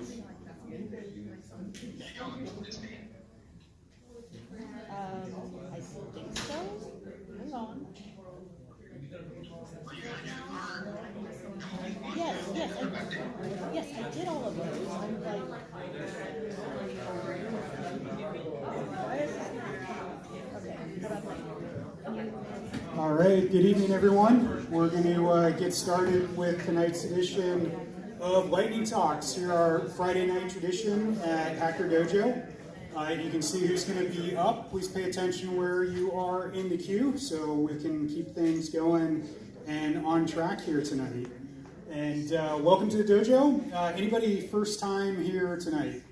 I think so. Hang on. Yes, I did all of those. I'm like, why is this? Okay, hold on. All right, good evening, everyone. We're going to get started with tonight's edition of Lightning Talks. Here our Friday night tradition at Hacker Dojo. You can see who's going to be up. Please pay attention where you are in the queue so we can keep things going and on track here tonight. And welcome to the dojo. Anybody first time here tonight?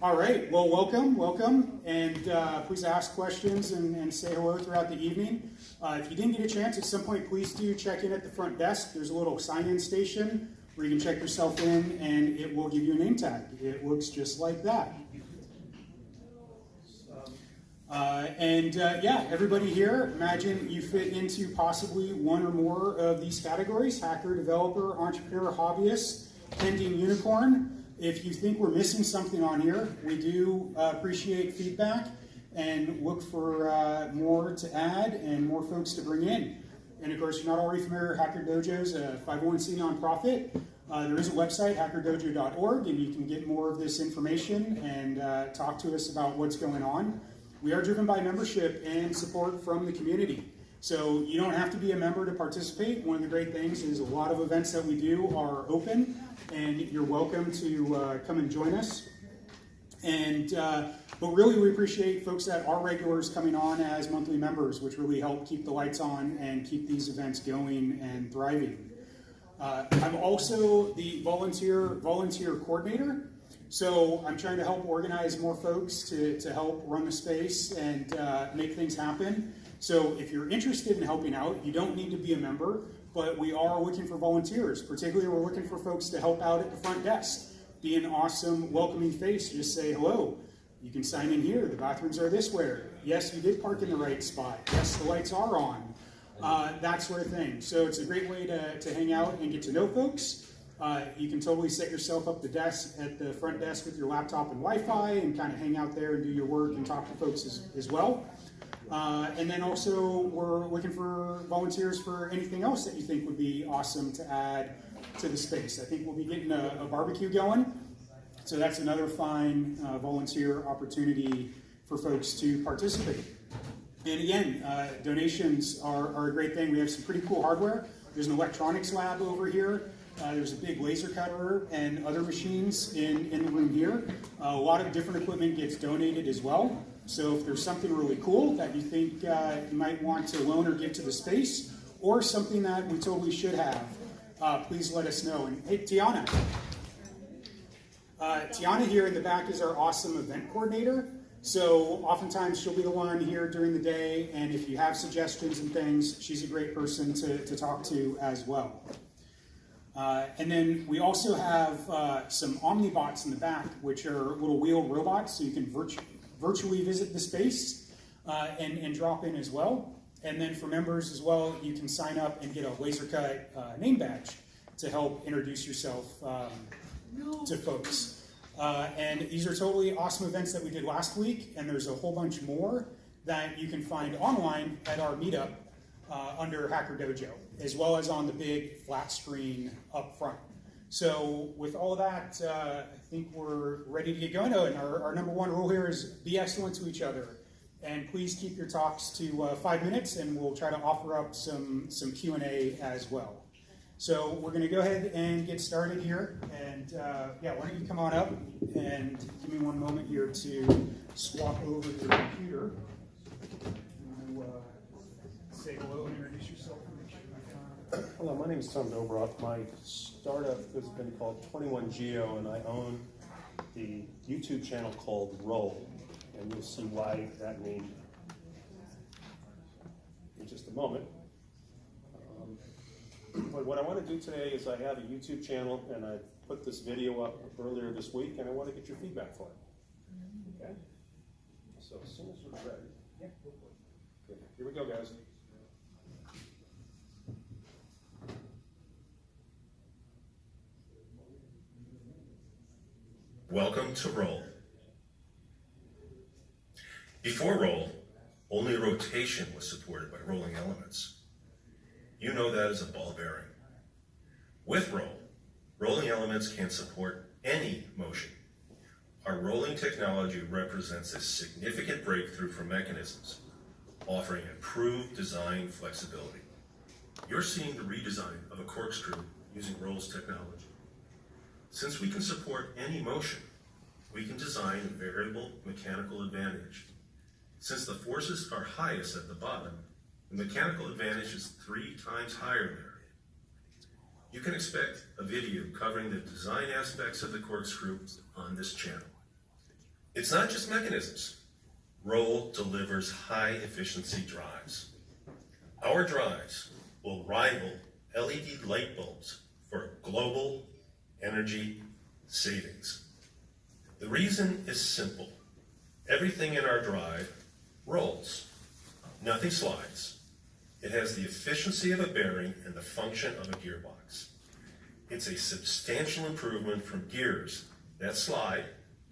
All right, well, welcome. And please ask questions and say hello throughout the evening. If you didn't get a chance at some point, please do check in at the front desk. There's a little sign-in station where you can check yourself in and it will give you a name tag. It looks just like that. Everybody here, imagine you fit into possibly one or more of these categories: hacker, developer, entrepreneur, hobbyist, pending unicorn. If you think we're missing something on here, we do appreciate feedback and look for more to add and more folks to bring in. And of course, if you're not already familiar, Hacker Dojo is a 501c nonprofit. There is a website, hackerdojo.org, and you can get more of this information and talk to us about what's going on. We are driven by membership and support from the community. So you don't have to be a member to participate. One of the great things is a lot of events that we do are open, and you're welcome to come and join us. But really we appreciate folks that are regulars coming on as monthly members, which really help keep the lights on and keep these events going and thriving. I'm also the volunteer coordinator. So I'm trying to help organize more folks to help run the space and make things happen. So if you're interested in helping out, you don't need to be a member, but we are looking for volunteers. Particularly, we're looking for folks to help out at the front desk. Be an awesome, welcoming face. Just say hello. You can sign in here. The bathrooms are this way. Yes, you did park in the right spot. Yes, the lights are on. That sort of thing. So it's a great way to hang out and get to know folks. You can totally set yourself up at the front desk with your laptop and Wi-Fi and kind of hang out there and do your work and talk to folks as well. And then also we're looking for volunteers for anything else that you think would be awesome to add to the space. I think we'll be getting a barbecue going. So that's another fine volunteer opportunity for folks to participate. And again, donations are a great thing. We have some pretty cool hardware. There's an electronics lab over here. There's a big laser cutter and other machines in the room here. A lot of different equipment gets donated as well. So if there's something really cool that you think you might want to loan or give to the space, or something that we totally should have, please let us know. And hey, Tiana. Tiana here in the back is our awesome event coordinator. So oftentimes she'll be the one here during the day, and if you have suggestions and things, she's a great person to talk to as well. And then we also have some Omnibots in the back, which are little wheeled robots, so you can virtually visit the space and drop in as well. And then for members as well, you can sign up and get a laser cut name badge to help introduce yourself to folks. And these are totally awesome events that we did last week, and there's a whole bunch more that you can find online at our meetup under Hacker Dojo, as well as on the big flat screen up front. So with all of that, I think we're ready to get going. Oh, and our number one rule here is be excellent to each other. And please keep your talks to 5 minutes, and we'll try to offer up some Q&A as well. So we're going to go ahead and get started here. And why don't you come on up and give me one moment here to swap over the computer. Say hello and introduce yourself. Hello, my name is Tom Dobroff. My startup has been called 21Geo, and I own the YouTube channel called Roll, and you'll see why that name in just a moment. But what I want to do today is I have a YouTube channel, and I put this video up earlier this week, and I want to get your feedback for it. Okay? So as soon as we're ready. Yeah, go for it. Okay, here we go, guys. Welcome to roll. Before roll, only rotation was supported by rolling elements. You know that as a ball bearing. With roll, rolling elements can support any motion. Our rolling technology represents a significant breakthrough for mechanisms, offering improved design flexibility. You're seeing the redesign of a corkscrew using rolls technology. Since we can support any motion, we can design a variable mechanical advantage. Since the forces are highest at the bottom, the mechanical advantage is 3 times higher there. You can expect a video covering the design aspects of the corkscrew on this channel. It's not just mechanisms. Roll delivers high efficiency drives. Our drives will rival LED light bulbs for global energy savings. The reason is simple. Everything in our drive rolls. Nothing slides. It has the efficiency of a bearing and the function of a gearbox. It's a substantial improvement from gears that slide,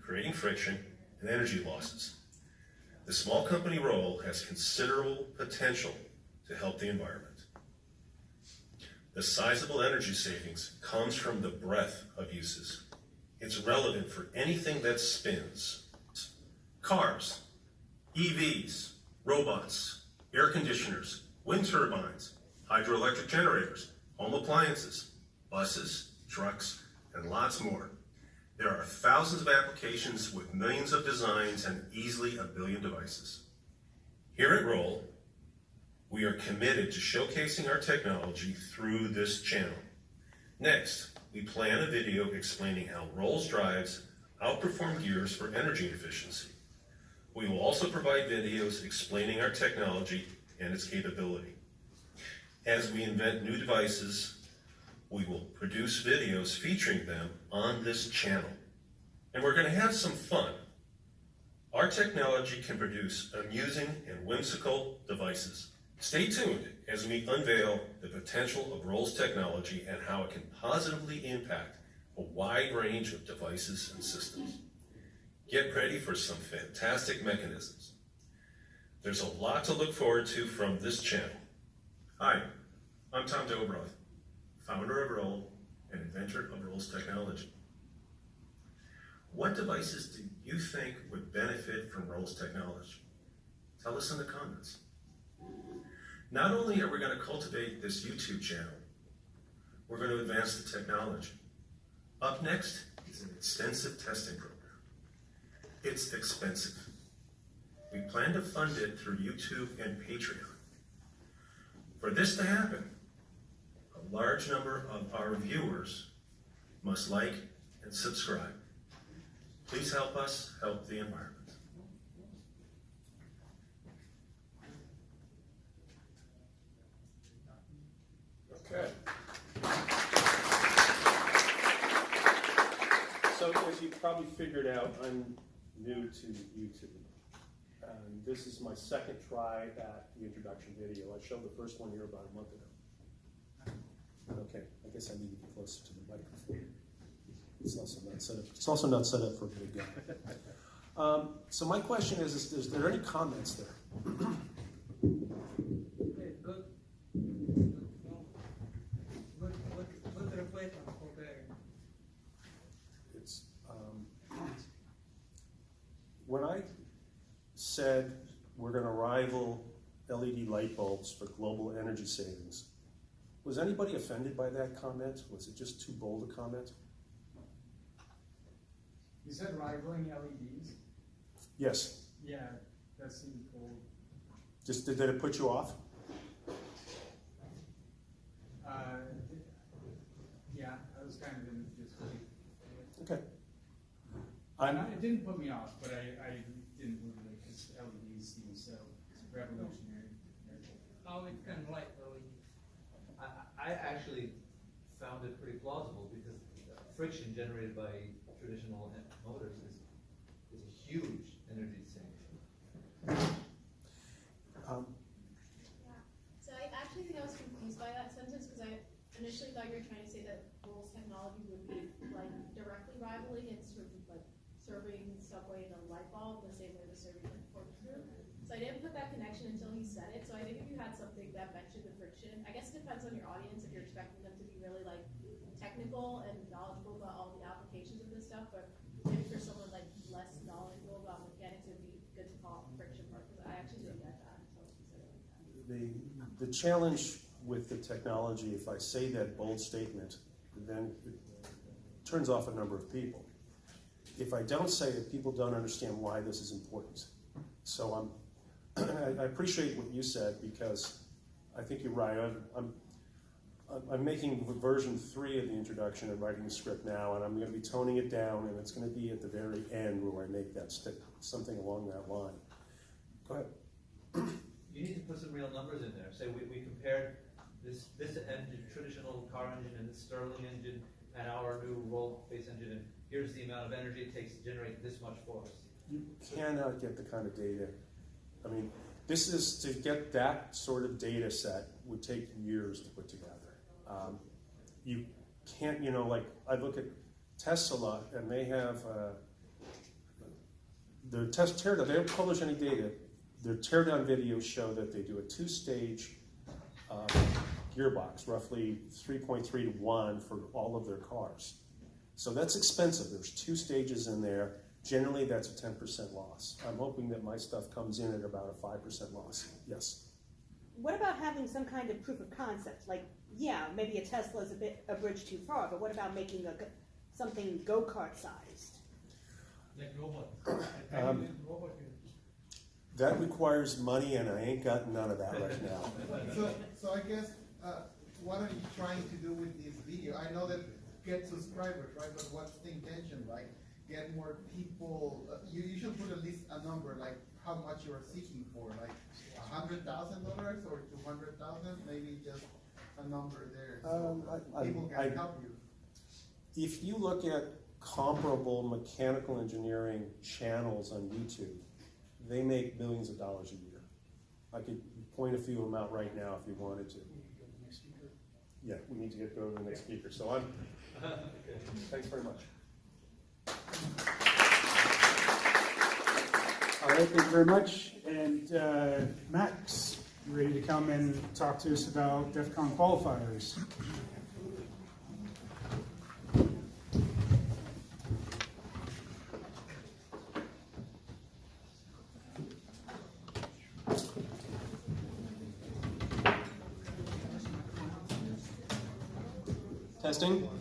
creating friction and energy losses. The small company roll has considerable potential to help the environment. The sizable energy savings comes from the breadth of uses. It's relevant for anything that spins. Cars, EVs, robots, air conditioners, wind turbines, hydroelectric generators, home appliances, buses, trucks, and lots more. There are thousands of applications with millions of designs and easily 1 billion devices. Here at Roll, we are committed to showcasing our technology through this channel. Next, we plan a video explaining how Roll's drives outperform gears for energy efficiency. We will also provide videos explaining our technology and its capability. As we invent new devices, we will produce videos featuring them on this channel. And we're going to have some fun. Our technology can produce amusing and whimsical devices. Stay tuned as we unveil the potential of Roll's technology and how it can positively impact a wide range of devices and systems. Get ready for some fantastic mechanisms. There's a lot to look forward to from this channel. Hi, I'm Tom Dobroth, founder of Roll and inventor of Roll's technology. What devices do you think would benefit from Roll's technology? Tell us in the comments. Not only are we going to cultivate this YouTube channel, we're going to advance the technology. Up next is an extensive testing program. It's expensive. We plan to fund it through YouTube and Patreon. For this to happen, a large number of our viewers must like and subscribe. Please help us help the environment. Okay. So as you probably figured out, I'm new to YouTube. This is my second try at the introduction video. I showed the first one here about a month ago. Okay, I guess I need to get closer to the microphone. It's also not set up for a big guy. So my question is there any comments there? It's when I said we're going to rival LED light bulbs for global energy savings, was anybody offended by that comment? Was it just too bold a comment? You said rivaling LEDs? Yes. Yeah, that seemed bold. Just did it put you off? Yeah, I was kind of in disbelief. Okay. It didn't put me off, but I didn't move it because LEDs seem so revolutionary. How it can light LED? I actually found it pretty plausible because friction generated by traditional motors is a huge energy sink. So I actually think I was confused by that sentence because I initially thought you were trying to say that Roll's technology would be like directly rivaling and sort of like connection until he said it. So I think if you had something that mentioned the friction, I guess it depends on your audience if you're expecting them to be really like technical and knowledgeable about all the applications of this stuff, but maybe for someone like less knowledgeable about mechanics, it'd be good to call it friction part, because I actually didn't get that until he said it like that. The challenge with the technology, if I say that bold statement, then it turns off a number of people. If I don't say it, people don't understand why this is important. So I appreciate what you said, because I think you're right. I'm making version 3 of the introduction and writing the script now, and I'm going to be toning it down, and it's going to be at the very end where I make that stick, something along that line. Go ahead. You need to put some real numbers in there. Say we compared this engine, traditional car engine, and this Stirling engine, and our new roll-based engine, and here's the amount of energy it takes to generate this much force. You cannot get the kind of data. I mean, this is, to get that sort of data set would take years to put together. You can't, you know, like I look at Tesla, and they have their teardown. They don't publish any data. Their teardown videos show that they do a 2-stage gearbox, roughly 3.3 to 1 for all of their cars. So that's expensive. There's 2 stages in there. Generally, that's a 10% loss. I'm hoping that my stuff comes in at about a 5% loss. Yes. What about having some kind of proof of concept? Like, yeah, maybe a Tesla is a bridge too far, but what about making something go-kart sized? Like robot. That requires money, and I ain't got none of that right now. So I guess, what are you trying to do with this video? I know that get subscribers, right? But what's the intention, right? Get more people. You should put at least a number, like how much you are seeking for, like $100,000 or $200,000. Maybe just a number there, so people can help you. If you look at comparable mechanical engineering channels on YouTube, they make millions of dollars a year. I could point a few of them out right now if you wanted to. Yeah, we need to go to the next speaker. So thanks very much. All right, thank you very much. And Max, you ready to come and talk to us about DEF CON qualifiers?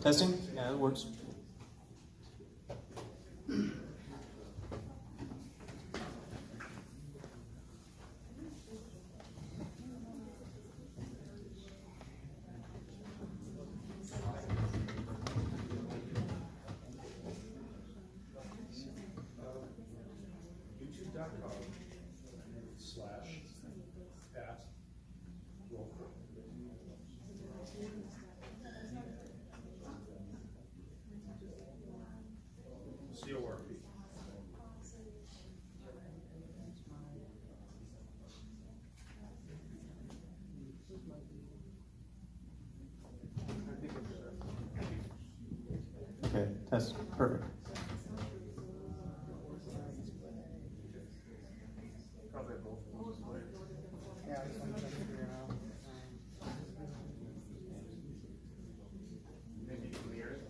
Testing? Yeah, it works. Okay, test, perfect. Yeah, I just want to figure it out. Maybe clear it.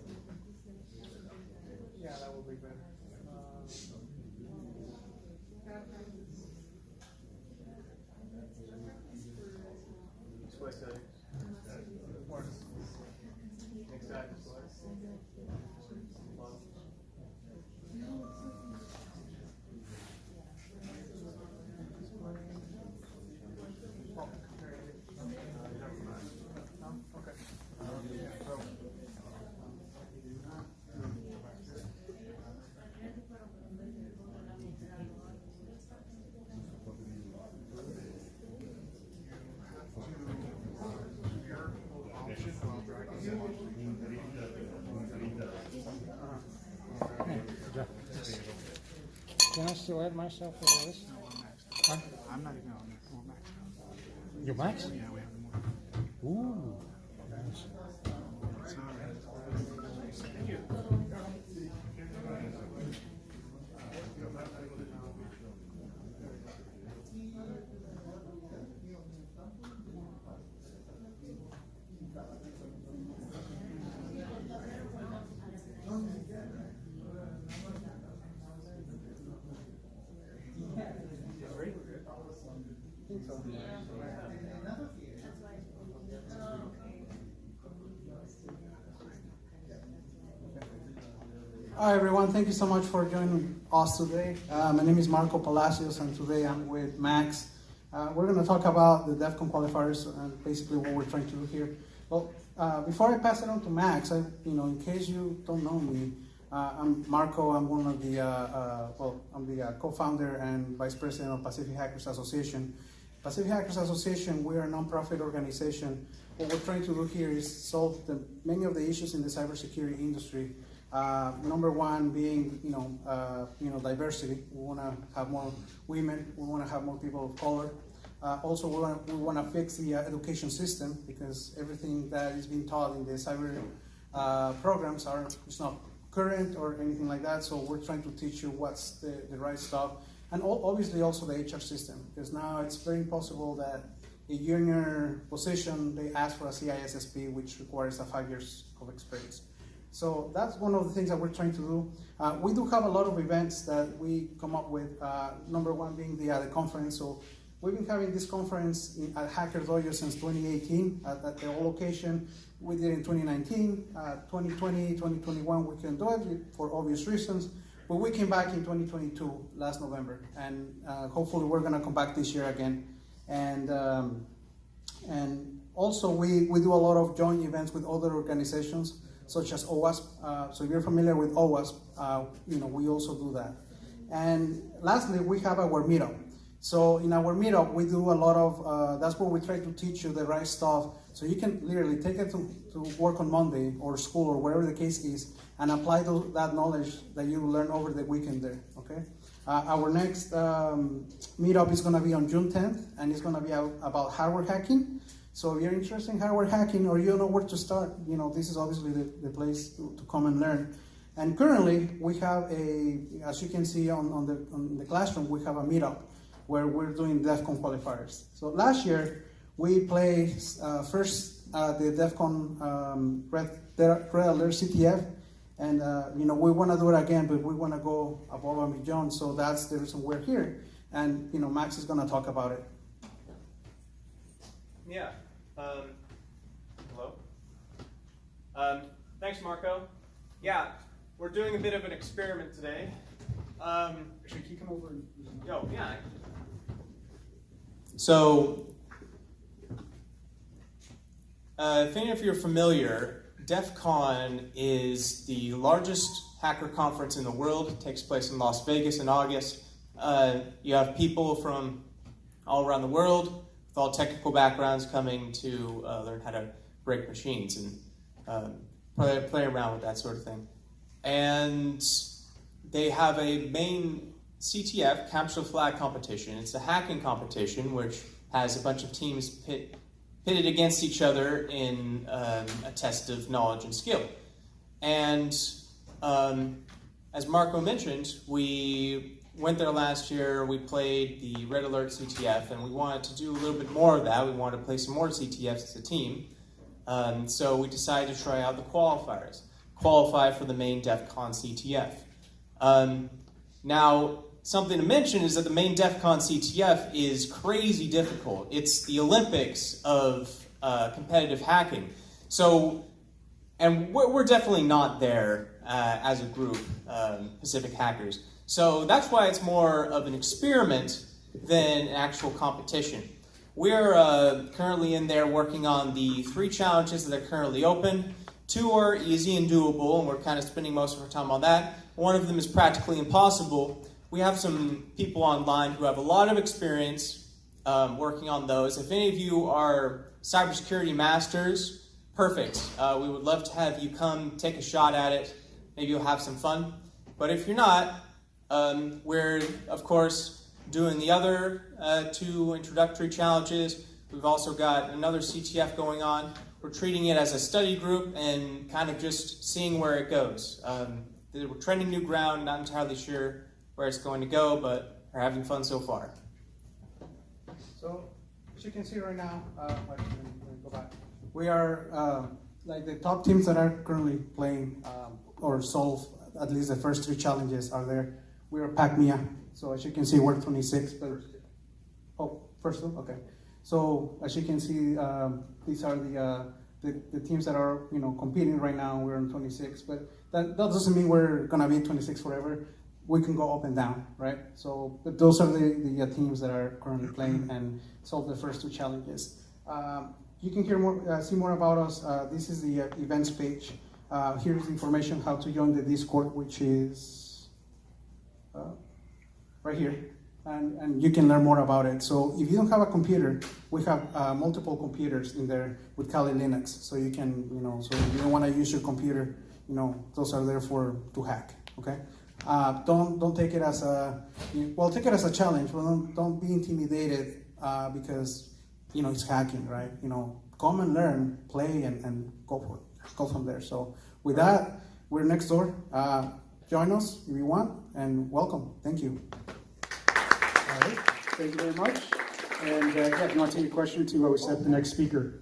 Yeah, that would be better. Can I still add myself to the list? Huh? I'm not even on there. We're Max. You're Max? Yeah, we have more. Ooh, nice. Hi everyone, thank you so much for joining us today. My name is Marco Palacios and today I'm with Max. We're going to talk about the DEF CON qualifiers and basically what we're trying to do here. Well, before I pass it on to Max, in case you don't know me, I'm Marco. I'm one of the, I'm the co-founder and vice president of Pacific Hackers Association. Pacific Hackers Association, we are a non-profit organization. What we're trying to do here is solve many of the issues in the cybersecurity industry. Number one being, diversity. We want to have more women. We want to have more people of color. Also, we want to fix the education system because everything that is being taught in the cyber programs is not current or anything like that. So we're trying to teach you what's the right stuff, and obviously also the HR system because now it's very impossible that a junior position they ask for a CISSP, which requires 5 years of experience. So that's one of the things that we're trying to do. We do have a lot of events that we come up with. Number one being the conference. So we've been having this conference at Hacker Dojo since 2018 at the old location. We did it in 2019, 2020, 2021. We couldn't do it for obvious reasons. But we came back in 2022, last November. And hopefully we're going to come back this year again. And also we do a lot of joint events with other organizations, such as OWASP. So if you're familiar with OWASP, we also do that. And lastly, we have our meetup. So in our meetup, we do a lot of, that's where we try to teach you the right stuff. So you can literally take it to work on Monday or school or whatever the case is and apply that knowledge that you learn over the weekend there, okay? Our next meetup is gonna be on June 10th and it's gonna be about hardware hacking. So if you're interested in hardware hacking or you don't know where to start, this is obviously the place to come and learn. And currently, we have as you can see on the classroom, we have a meetup where we're doing DEF CON qualifiers. So last year, we played first the DEF CON Red Alert CTF, and we want to do it again, but we want to go above and beyond. So that's the reason we're here. And Max is going to talk about it. Yeah. Hello. Thanks, Marco. Yeah, we're doing a bit of an experiment today. Actually, can you come over and... Yo, yeah. So, I think if you're familiar, DEF CON is the largest hacker conference in the world. It takes place in Las Vegas in August. You have people from all around the world with all technical backgrounds coming to learn how to break machines and play around with that sort of thing. And they have a main CTF, capture the flag competition. It's a hacking competition which has a bunch of teams pitted against each other in a test of knowledge and skill. And as Marco mentioned, we went there last year, we played the Red Alert CTF, and we wanted to do a little bit more of that. We wanted to play some more CTFs as a team. So we decided to try out the qualifiers, qualify for the main DEF CON CTF. Now, something to mention is that the main DEF CON CTF is crazy difficult. It's the Olympics of competitive hacking. So, and we're definitely not there as a group, Pacific Hackers. So that's why it's more of an experiment than an actual competition. We're currently in there working on the 3 challenges that are currently open. 2 are easy and doable, and we're kind of spending most of our time on that. One of them is practically impossible. We have some people online who have a lot of experience working on those. If any of you are cybersecurity masters, perfect. We would love to have you come take a shot at it. Maybe you'll have some fun. But if you're not, we're, of course, doing the other 2 introductory challenges. We've also got another CTF going on. We're treating it as a study group and kind of just seeing where it goes. We're treading new ground, not entirely sure where it's going to go, but we're having fun so far. So, as you can see right now, let me go back. We are like the top teams that are currently playing or solve at least the first 3 challenges are there. We are PACMIA, so as you can see, we're 26. But First two, okay. So as you can see, these are the teams that are competing right now. We're on 26, but that doesn't mean we're gonna be 26 forever. We can go up and down, right? So, but those are the teams that are currently playing and solve the first two challenges. You can hear more, see more about us. This is the events page. Here's the information how to join the Discord, which is right here. And you can learn more about it. So if you don't have a computer, we have multiple computers in there with Kali Linux. So you can, so if you don't want to use your computer, those are there to hack, okay? Don't take it as take it as a challenge, but don't be intimidated because, it's hacking, right? Come and learn, play, and go for it. Go from there. So with that, we're next door. Join us if you want, and welcome. Thank you. All right, thank you very much. And if you want to take a question to set the next speaker.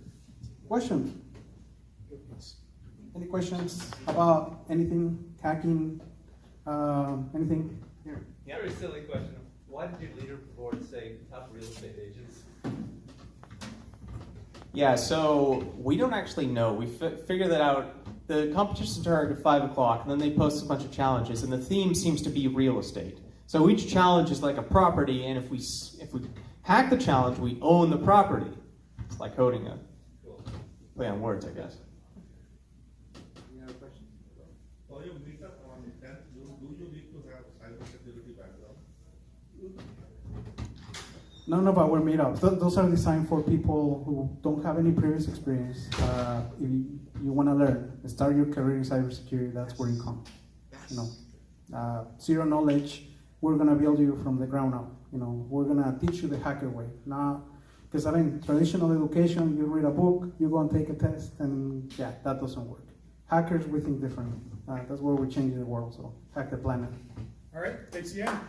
Question? Any questions about anything, hacking, anything? Here. Yeah. Very silly question. Why did your leaderboard say top real estate agents? Yeah, so we don't actually know. We figured that out. The competition started at 5 o'clock, and then they post a bunch of challenges, and the theme seems to be real estate. So each challenge is like a property, and if we hack the challenge, we own the property. It's like coding a play on words, I guess. Any other questions? For your meetup on 10th, do you need to have cybersecurity background? No, but we're meetups. Those are designed for people who don't have any previous experience. If you want to learn, start your career in cybersecurity, that's where you come. Zero knowledge. We're gonna build you from the ground up. We're gonna teach you the hacker way. Because traditional education, you read a book, you go and take a test, and that doesn't work. Hackers, we think differently. That's where we're changing the world. So hack the planet. All right, thanks again.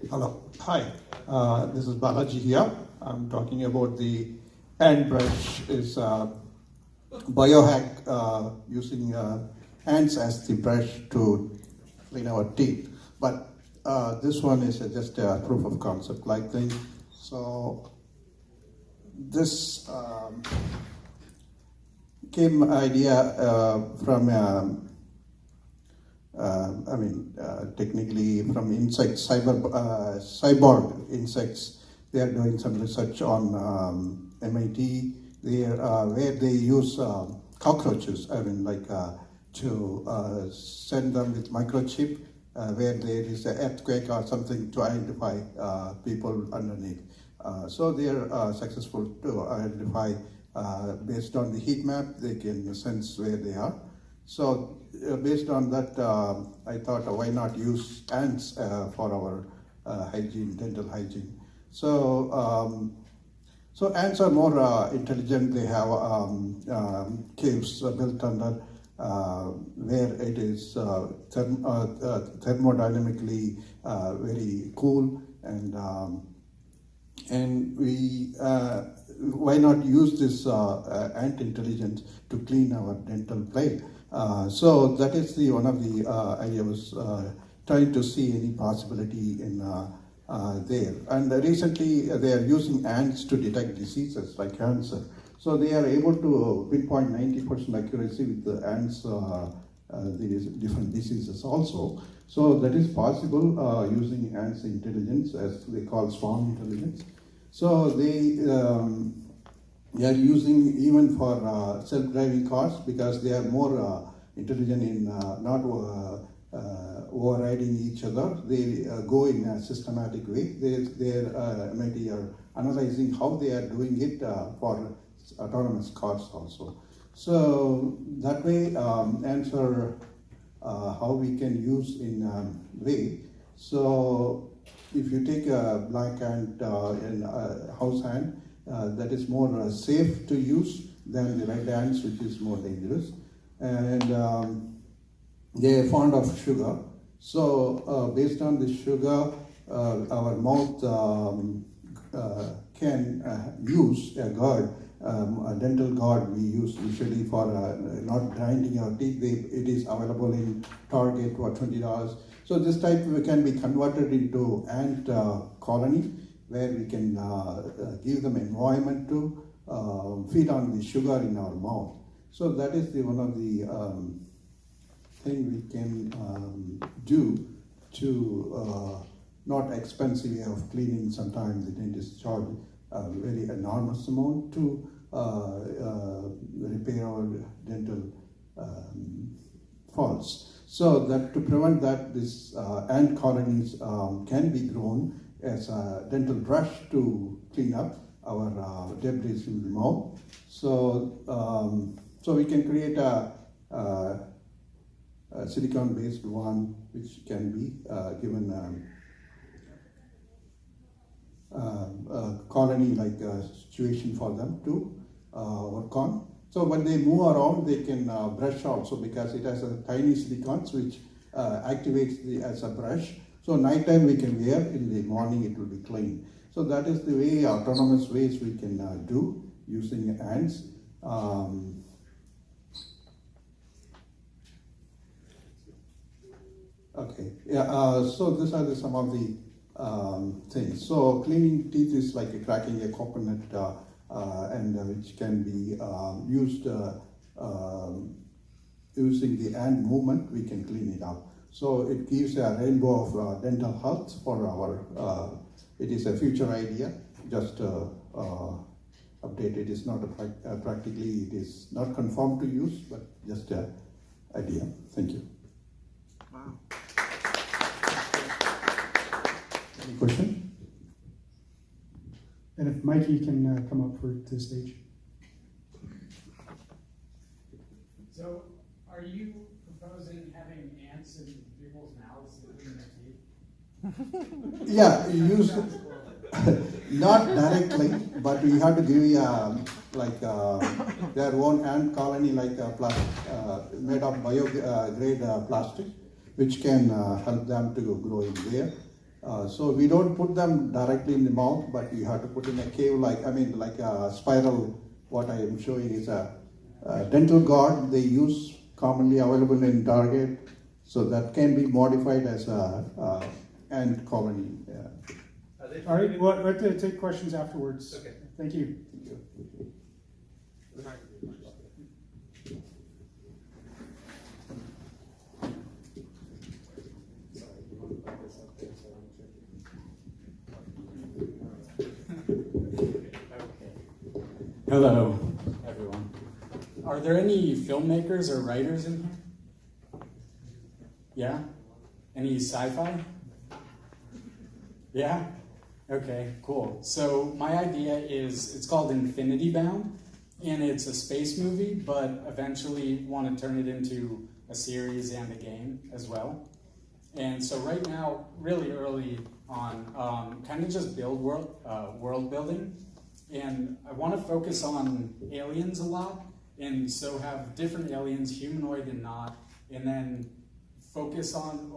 Hello. Hi. This is Balaji here. I'm talking about the ant brush is biohack using ants as the brush to clean our teeth. But this one is just a proof of concept like thing. So this came idea from technically from insects, cyborg insects. They are doing some research on MIT where they use cockroaches, to send them with microchip where there is an earthquake or something to identify people underneath. So they are successful to identify based on the heat map, they can sense where they are. So based on that, I thought, why not use ants for our hygiene, dental hygiene. So ants are more intelligent. They have caves built under where it is thermodynamically very cool, and we why not use this ant intelligence to clean our dental plate? So that is one of the I was trying to see any possibility in there. And recently they are using ants to detect diseases like cancer. So they are able to pinpoint 90% accuracy with the ants, these different diseases also. So that is possible using ants intelligence, as they call swarm intelligence. So they are using even for self-driving cars because they are more intelligent in not overriding each other. They go in a systematic way. MIT are analyzing how they are doing it for autonomous cars also. So that way answer how we can use in way. So if you take a black ant and house ant, that is more safe to use than the red ants, which is more dangerous. And they are fond of sugar. So based on the sugar, our mouth can use a guard a dental guard we use usually for not grinding our teeth. It is available in Target for $20. So this type can be converted into ant colony, where we can give them environment to feed on the sugar in our mouth. So that is one of the thing we can do to not expensive way of cleaning. Sometimes the dentist charge a very enormous amount to repair our dental faults. So that to prevent that, this ant colonies can be grown as a dental brush to clean up our debris in the mouth. So so we can create a silicone-based one, which can be given a colony-like situation for them to work on. So when they move around, they can brush also, because it has a tiny silicones which activates as a brush. So nighttime we can wear, in the morning it will be clean. So that is the way, autonomous ways we can do using ants. Okay, yeah, so these are some of the things. So cleaning teeth is like cracking a coconut, and which can be used using the ant movement. We can clean it up. So it gives a rainbow of dental health for our. It is a future idea. Just update. It is not practically. It is not confirmed to use, but just an idea. Thank you. Wow. Any question? And if Mikey can come up to the stage. So, are you proposing having ants in people's mouths to clean their teeth? Yeah, you use not directly, but we have to give their own ant colony, like made of bio-grade plastic, which can help them to grow in there. So we don't put them directly in the mouth, but you have to put in a cave, like a spiral. What I am showing is a dental guard they use, commonly available in Target. So that can be modified as a ant colony. Yeah. All right, well, we'll have to take questions afterwards. Okay. Thank you. Hello, everyone. Are there any filmmakers or writers in here? Yeah? Any sci-fi? Yeah? Okay, cool. So my idea is, it's called Infinity Bound, and it's a space movie, but eventually want to turn it into a series and a game as well. And so right now, really early on, kind of just build world building. And I want to focus on aliens a lot, and so have different aliens, humanoid and not, and then focus on,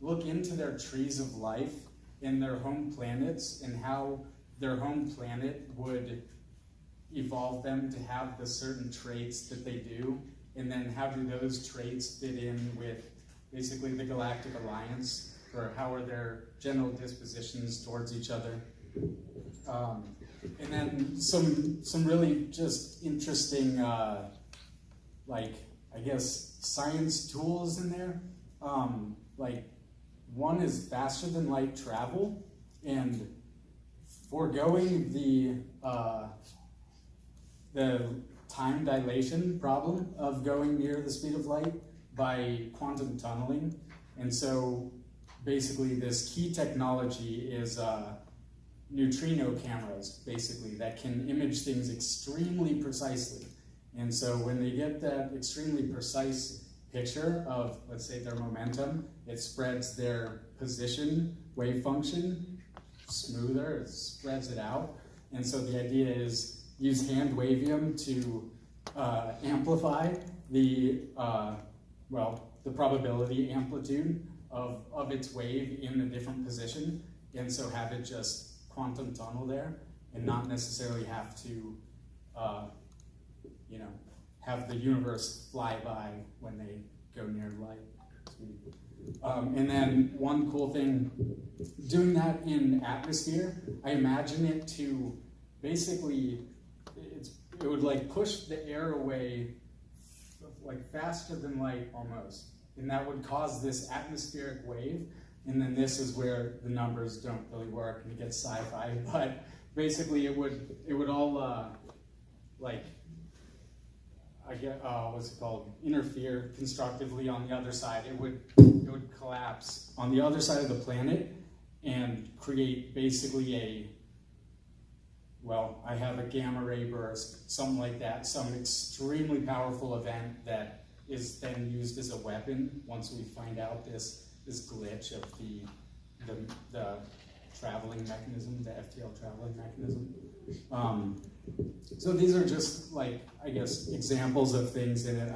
look into their trees of life in their home planets and how their home planet would evolve them to have the certain traits that they do, and then how do those traits fit in with basically the Galactic Alliance, or how are their general dispositions towards each other. And then some really just interesting, like, I guess, science tools in there. Like, one is faster than light travel, and foregoing the time dilation problem of going near the speed of light by quantum tunneling. And so basically this key technology is neutrino cameras, basically, that can image things extremely precisely. And so when they get that extremely precise picture of, let's say, their momentum, it spreads their position wave function smoother, it spreads it out. And so the idea is use hand wavium to amplify the probability amplitude of its wave in a different position, and so have it just quantum tunnel there and not necessarily have to have the universe fly by when they go near light. And then one cool thing, doing that in atmosphere, I imagine it to basically, it would like push the air away like faster than light almost. And that would cause this atmospheric wave. And then this is where the numbers don't really work and it gets sci-fi. But basically it would all what's it called? Interfere constructively on the other side. It would collapse on the other side of the planet and create basically I have a gamma ray burst, something like that, some extremely powerful event that is then used as a weapon once we find out this glitch of the traveling mechanism, the FTL traveling mechanism. So these are just examples of things in it.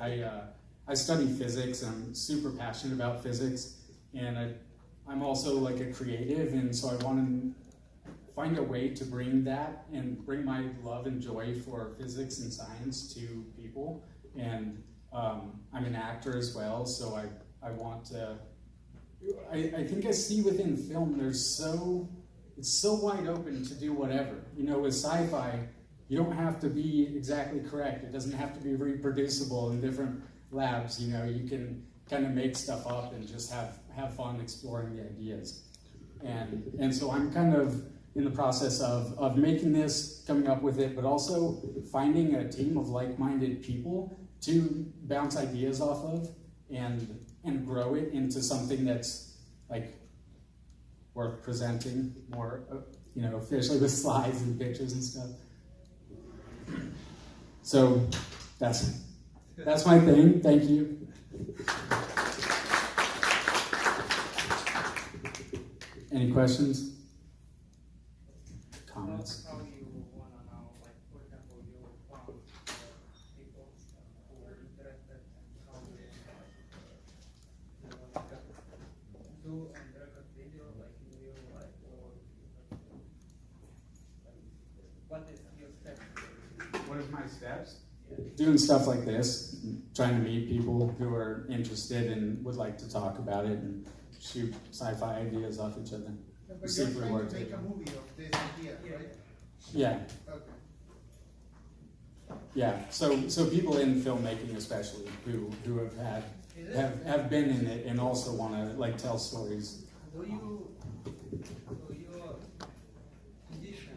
I study physics. I'm super passionate about physics, and I'm also a creative, and so I want to find a way to bring that and bring my love and joy for physics and science to people. And I'm an actor as well, so I want to. I think I see within film it's so wide open to do whatever. With sci-fi, you don't have to be exactly correct. It doesn't have to be reproducible in different labs. You can kind of make stuff up and just have fun exploring the ideas. And so I'm kind of in the process of making this, coming up with it, but also finding a team of like-minded people to bounce ideas off of and grow it into something that's worth presenting more, officially with slides and pictures and stuff. So that's my thing. Thank you. Any questions? Comments? How you want to know, for example, you found people who are interested in how they do and record video, in real life, or what is your step? What is my steps? Doing stuff like this, trying to meet people who are interested and would like to talk about it and shoot sci-fi ideas off each other. But you're trying to make a movie of this idea, right? Yeah. Okay. Yeah. So people in filmmaking, especially, who have been in it and also want to tell stories. Do you edition,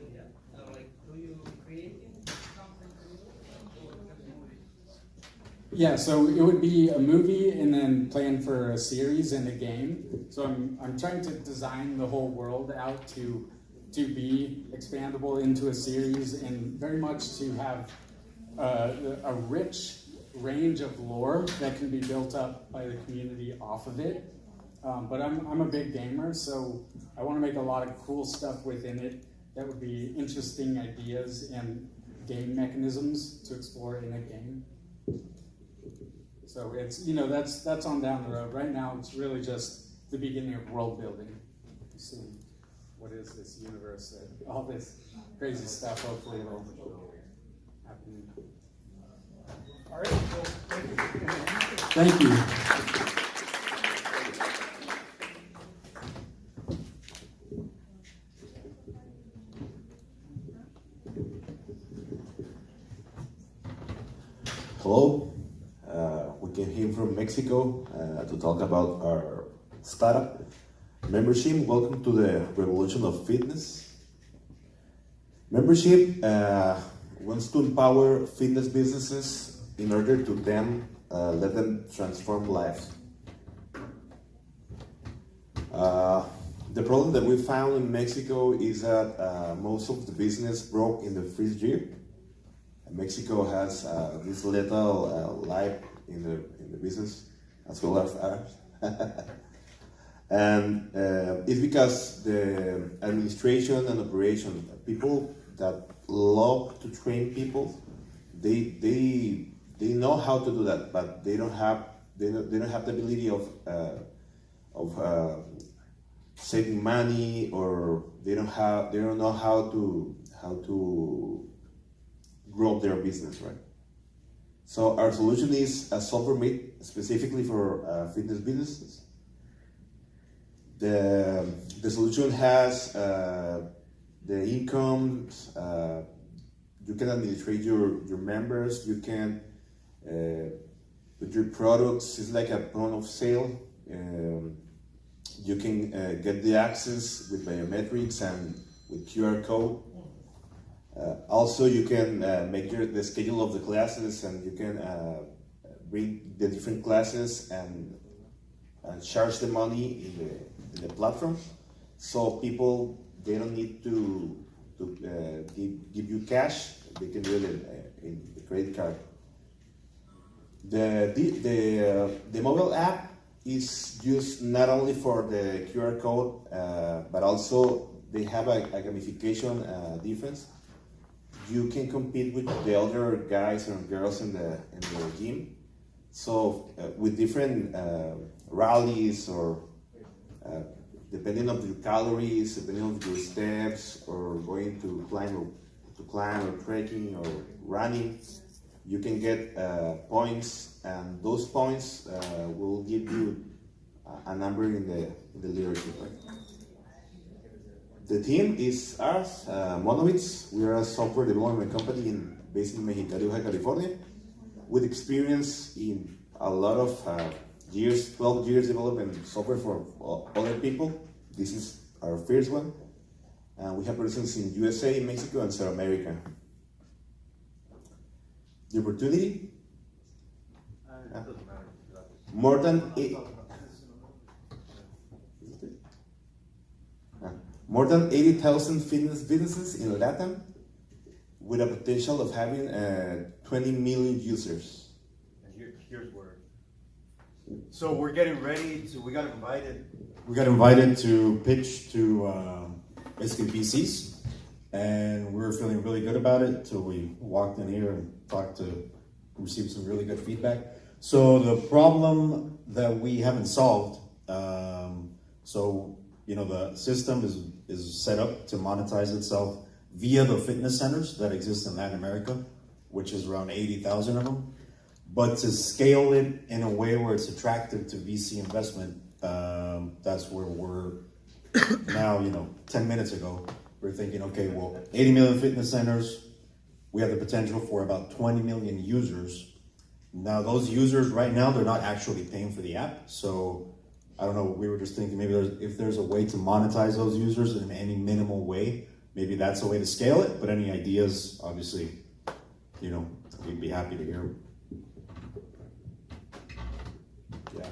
do you creating something or just movie? Yeah, so it would be a movie and then plan for a series and a game. So I'm trying to design the whole world out to be expandable into a series and very much to have a rich range of lore that can be built up by the community off of it. But I'm a big gamer, so I want to make a lot of cool stuff within it that would be interesting ideas and game mechanisms to explore in a game. So it's, that's on down the road. Right now, it's really just the beginning of world building. See what is this universe? All this crazy stuff hopefully will happen. All right, well, Thank you. Hello, we came here from Mexico to talk about our startup membership. Welcome to the revolution of fitness. Membership wants to empower fitness businesses in order to then let them transform lives. The problem that we found in Mexico is that most of the business broke in the first year. Mexico has this little life in the business as well as ours. And it's because the administration and operation, people that love to train people, they know how to do that, but they don't have the ability of saving money, or they don't know how to grow their business, right? So our solution is a software made specifically for fitness businesses. The solution has the incomes, you can administrate your members, you can put your products, it's like a point of sale. You can get the access with biometrics and with QR code. Also, you can make the schedule of the classes, and you can bring the different classes and charge the money in the platform. So people, they don't need to give you cash. They can do it in the credit card. The mobile app is used not only for the QR code, but also they have a gamification difference. You can compete with the other guys and girls in the gym. So with different rallies, or depending on your calories, depending on your steps, or going to climb or trekking or running, you can get points, and those points will give you a number in the leadership. Right? The team is ours, Monoliths. We are a software development company based in Mexicali, Baja California, with experience in a lot of years, 12 years developing software for other people. This is our first one. We have presence in USA, Mexico, and South America. The opportunity? More than 80,000 fitness businesses in Latin, with a potential of having 20 million users. And here's where. So we're getting ready to. We got invited to pitch to basically VCs, and we're feeling really good about it. So we walked in here and received some really good feedback. So the problem that we haven't solved, the system is set up to monetize itself via the fitness centers that exist in Latin America, which is around 80,000 of them. But to scale it in a way where it's attractive to VC investment, that's where we're now, 10 minutes ago, we're thinking, okay, well, 80 million fitness centers, we have the potential for about 20 million users. Now, those users right now, they're not actually paying for the app. So I don't know, we were just thinking maybe if there's a way to monetize those users in any minimal way, maybe that's a way to scale it. But any ideas, obviously, we'd be happy to hear. Yeah.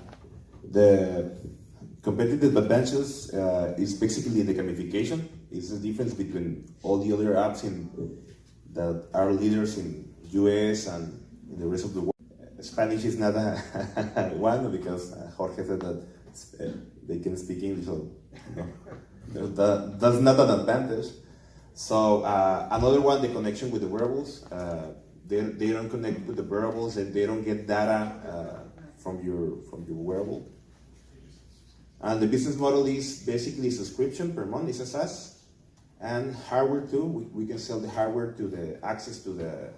The competitive advantages is basically the gamification. It's the difference between all the other apps that are leaders in US and in the rest of the world. Spanish is not one, because Jorge said that they can speak English, so that's not an advantage. So another one, the connection with the wearables. They don't connect with the wearables, and they don't get data from your wearable. And the business model is basically subscription per month. It's a SaaS, and hardware too. We can sell the hardware to the access to the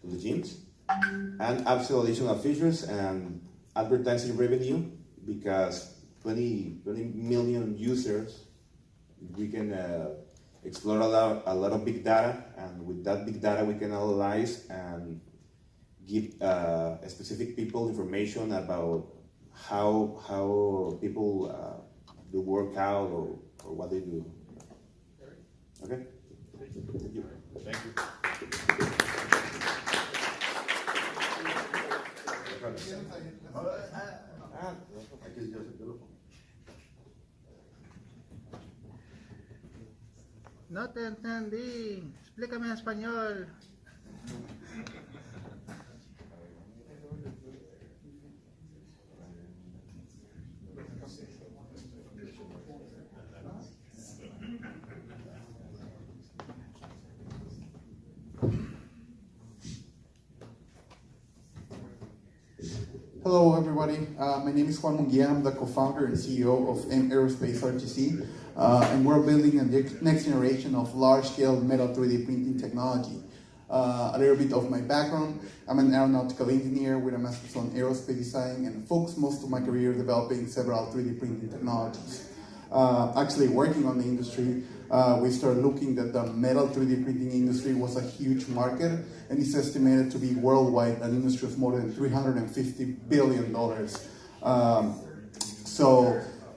gyms, and upsell additional features and advertising revenue, because 20 million users, we can explore a lot of big data, and with that big data we can analyze and give specific people information about how people do workout or what they do. Okay? Thank you. Thank you. No te entendí. Explícame en español. Hello, everybody. My name is Juan Munguia. I'm the co-founder and CEO of M Aerospace RTC, and we're building a next generation of large-scale metal 3D printing technology. A little bit of my background. I'm an aeronautical engineer with a master's on aerospace design and focused most of my career developing several 3D printing technologies. Actually working on the industry, we started looking that the metal 3D printing industry was a huge market, and it's estimated to be worldwide an industry of more than $350 billion.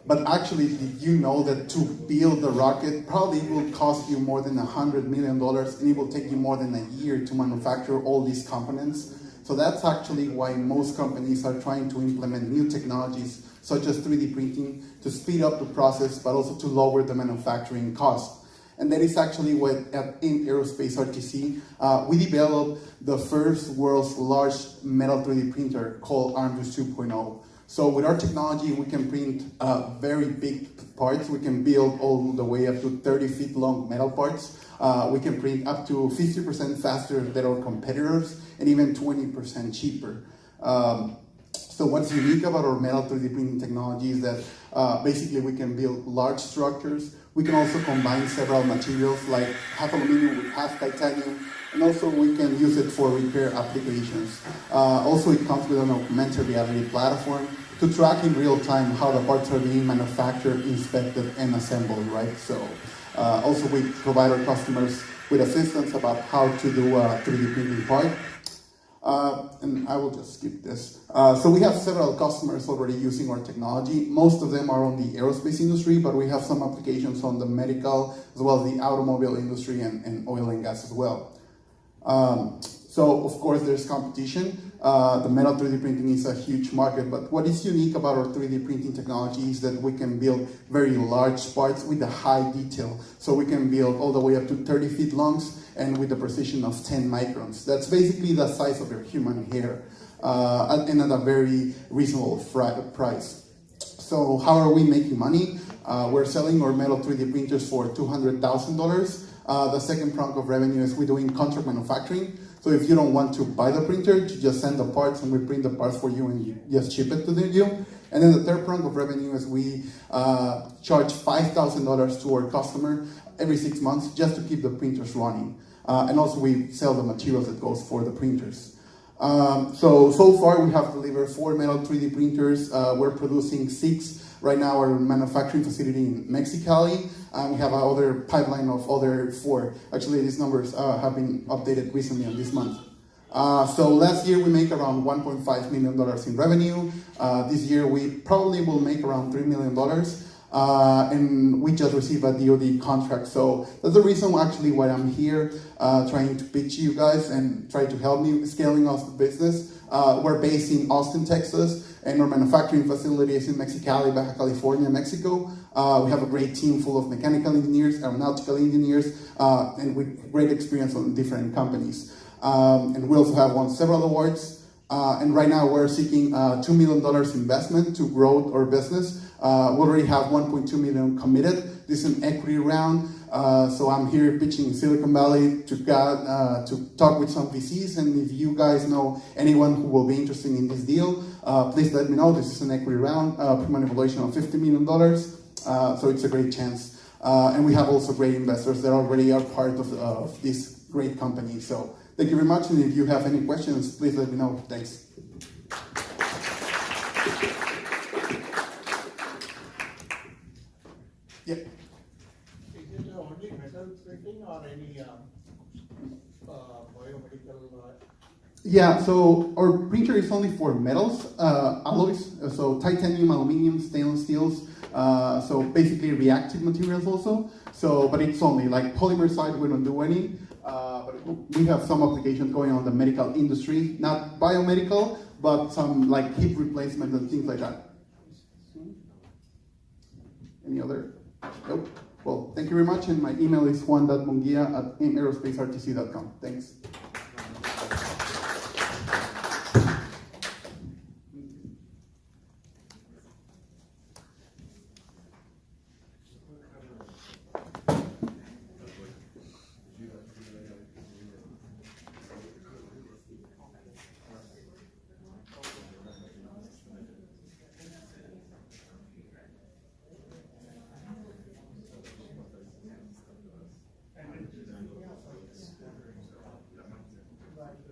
But actually, did you know that to build a rocket probably will cost you more than $100 million, and it will take you more than a year to manufacture all these components? So that's actually why most companies are trying to implement new technologies, such as 3D printing, to speed up the process, but also to lower the manufacturing cost. And that is actually what in Aerospace RTC, we developed the first world's large metal 3D printer called Armstrong 2.0. So with our technology, we can print very big parts. We can build all the way up to 30 feet long metal parts. We can print up to 50% faster than our competitors and even 20% cheaper. So what's unique about our metal 3D printing technology is that basically we can build large structures. We can also combine several materials like half aluminum with half titanium, and also we can use it for repair applications. Also it comes with an augmented reality platform to track in real time how the parts are being manufactured, inspected, and assembled, right? So also we provide our customers with assistance about how to do a 3D printing part. And I will just skip this. So we have several customers already using our technology. Most of them are on the aerospace industry, but we have some applications on the medical, as well as the automobile industry and oil and gas as well. So of course there's competition. The metal 3D printing is a huge market, but what is unique about our 3D printing technology is that we can build very large parts with a high detail. So we can build all the way up to 30 feet longs and with a precision of 10 microns. That's basically the size of your human hair, and at a very reasonable price. So how are we making money? We're selling our metal 3D printers for $200,000. The second prong of revenue is we're doing contract manufacturing. So if you don't want to buy the printer, you just send the parts and we print the parts for you and you just ship it to you. And then the third prong of revenue is we charge $5,000 to our customer every 6 months just to keep the printers running. And also we sell the materials that goes for the printers. So far we have delivered 4 metal 3D printers. We're producing 6 right now. Our manufacturing facility in Mexicali. We have another pipeline of other 4. Actually, these numbers have been updated recently on this month. So last year we make around $1.5 million in revenue. This year we probably will make around $3 million. And we just received a DoD contract. So that's the reason actually why I'm here, trying to pitch you guys and try to help me scaling up the business. We're based in Austin, Texas, and our manufacturing facility is in Mexicali, Baja California, Mexico. We have a great team full of mechanical engineers, aeronautical engineers, and with great experience on different companies. And we also have won several awards. And right now we're seeking $2 million investment to grow our business. We already have $1.2 million committed. This is an equity round. So I'm here pitching in Silicon Valley to talk with some VCs. And if you guys know anyone who will be interested in this deal, please let me know. This is an equity round, pre-money valuation of $50 million. So it's a great chance. And we have also great investors that already are part of this great company. So thank you very much. And if you have any questions, please let me know. Thanks. Yeah. Is it only metal printing or any biomedical? Yeah, so our printer is only for metals, alloys, so titanium, aluminum, stainless steels, so basically reactive materials also. So, but it's only like polymer side, we don't do any. But we have some applications going on in the medical industry, not biomedical, but some like hip replacement and things like that. Any other? Nope. Well, thank you very much, and my email is juan.munguia@aerospacertc.com. Thanks.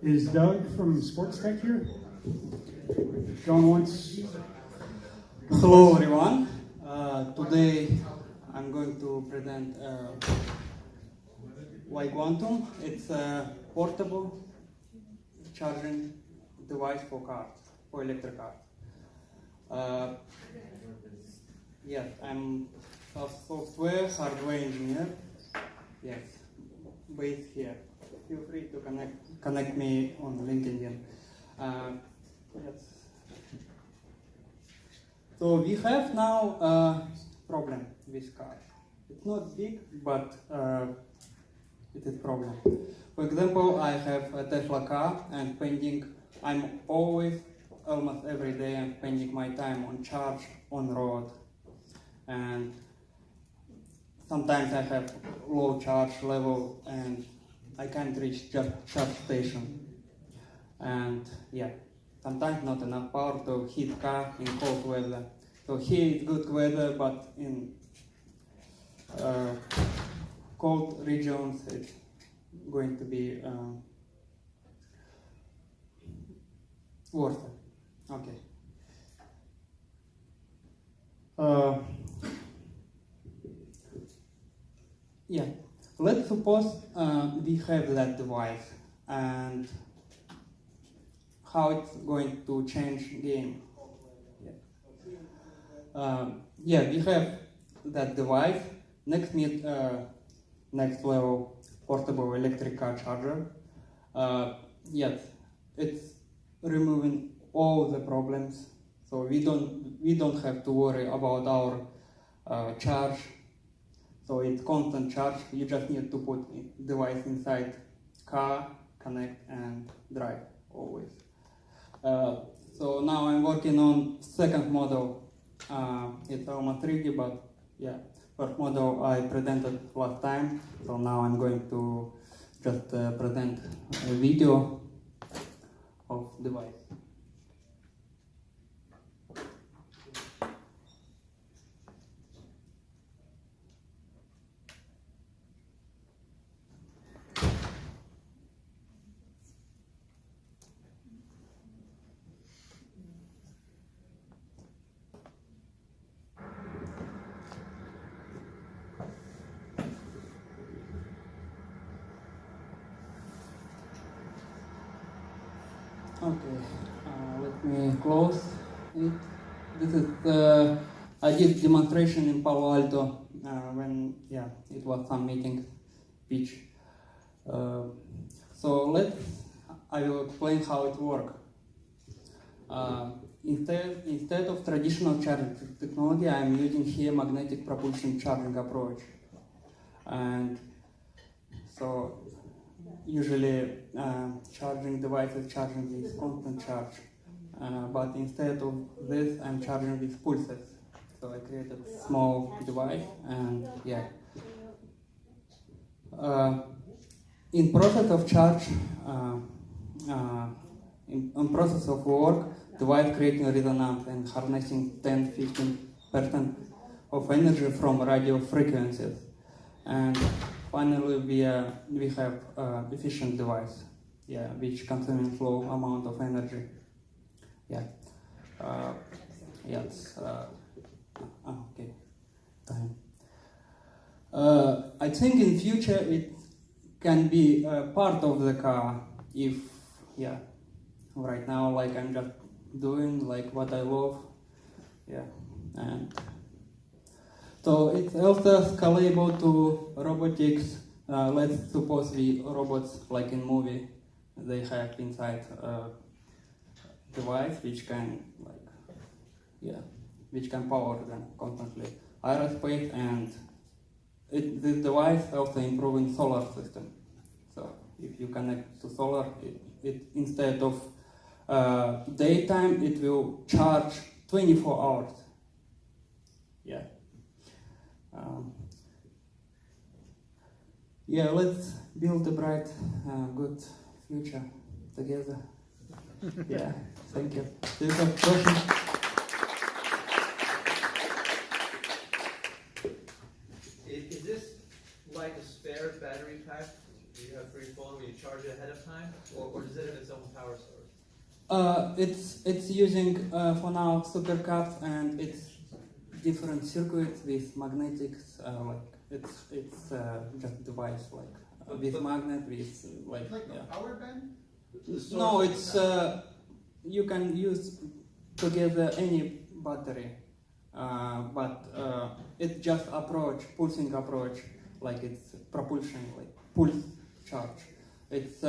Is Doug from Sports Tech here? Going once? Hello everyone. Today I'm going to present Y-Quantum. It's a portable charging device for cars, for electric cars. Yes, I'm a software hardware engineer. Yes, based here. Feel free to connect me on LinkedIn. Yes. So we have now a problem with cars. It's not big, but it is a problem. For example, I have a Tesla car and I'm always, almost every day, I'm spending my time on charge on road. And sometimes I have low charge level and I can't reach just charge station. And yeah, sometimes not enough power to heat car in cold weather. So here it's good weather, but in cold regions it's going to be worse. Okay. Yeah, let's suppose we have that device and how it's going to change game. Yeah, we have that device. Next next level portable electric car charger. Yes, it's removing all the problems. So we don't have to worry about our charge. So it's constant charge. You just need to put device inside car, connect and drive always. So now I'm working on second model. It's almost tricky, but yeah, first model I presented last time. So now I'm going to just present a video of device. Okay, let me close it. This is I did demonstration in Palo Alto when it was some meeting pitch. So I will explain how it works. Instead of traditional charging technology, I am using here magnetic propulsion charging approach, and so usually charging devices charging with constant charge, but instead of this I'm charging with pulses. So I created a small device and yeah. In process of charge, in process of work, device creating resonance and harnessing 10-15% of energy from radio frequencies. And finally, we have efficient device, which consuming low amount of energy. Yes. Okay. Time. I think in future it can be part of the car if, right now like I'm just doing like what I love, and so it's also scalable to robotics. Let's suppose the robots, like in movie, they have inside a device which can which can power them constantly. Aerospace and this device also improving solar system. So if you connect to solar, it instead of daytime, it will charge 24 hours. Let's build a bright, good future together. Thank you. Do you have questions? Is this like a spare battery pack you have for your phone where you charge it ahead of time, or does it have power source? It's using for now super caps, and it's different circuits with magnetics. It's just device with magnet with It's like a power band? No, it's you can use together any battery, but it's just pulsing approach, like it's propulsion, like pulse charge. It's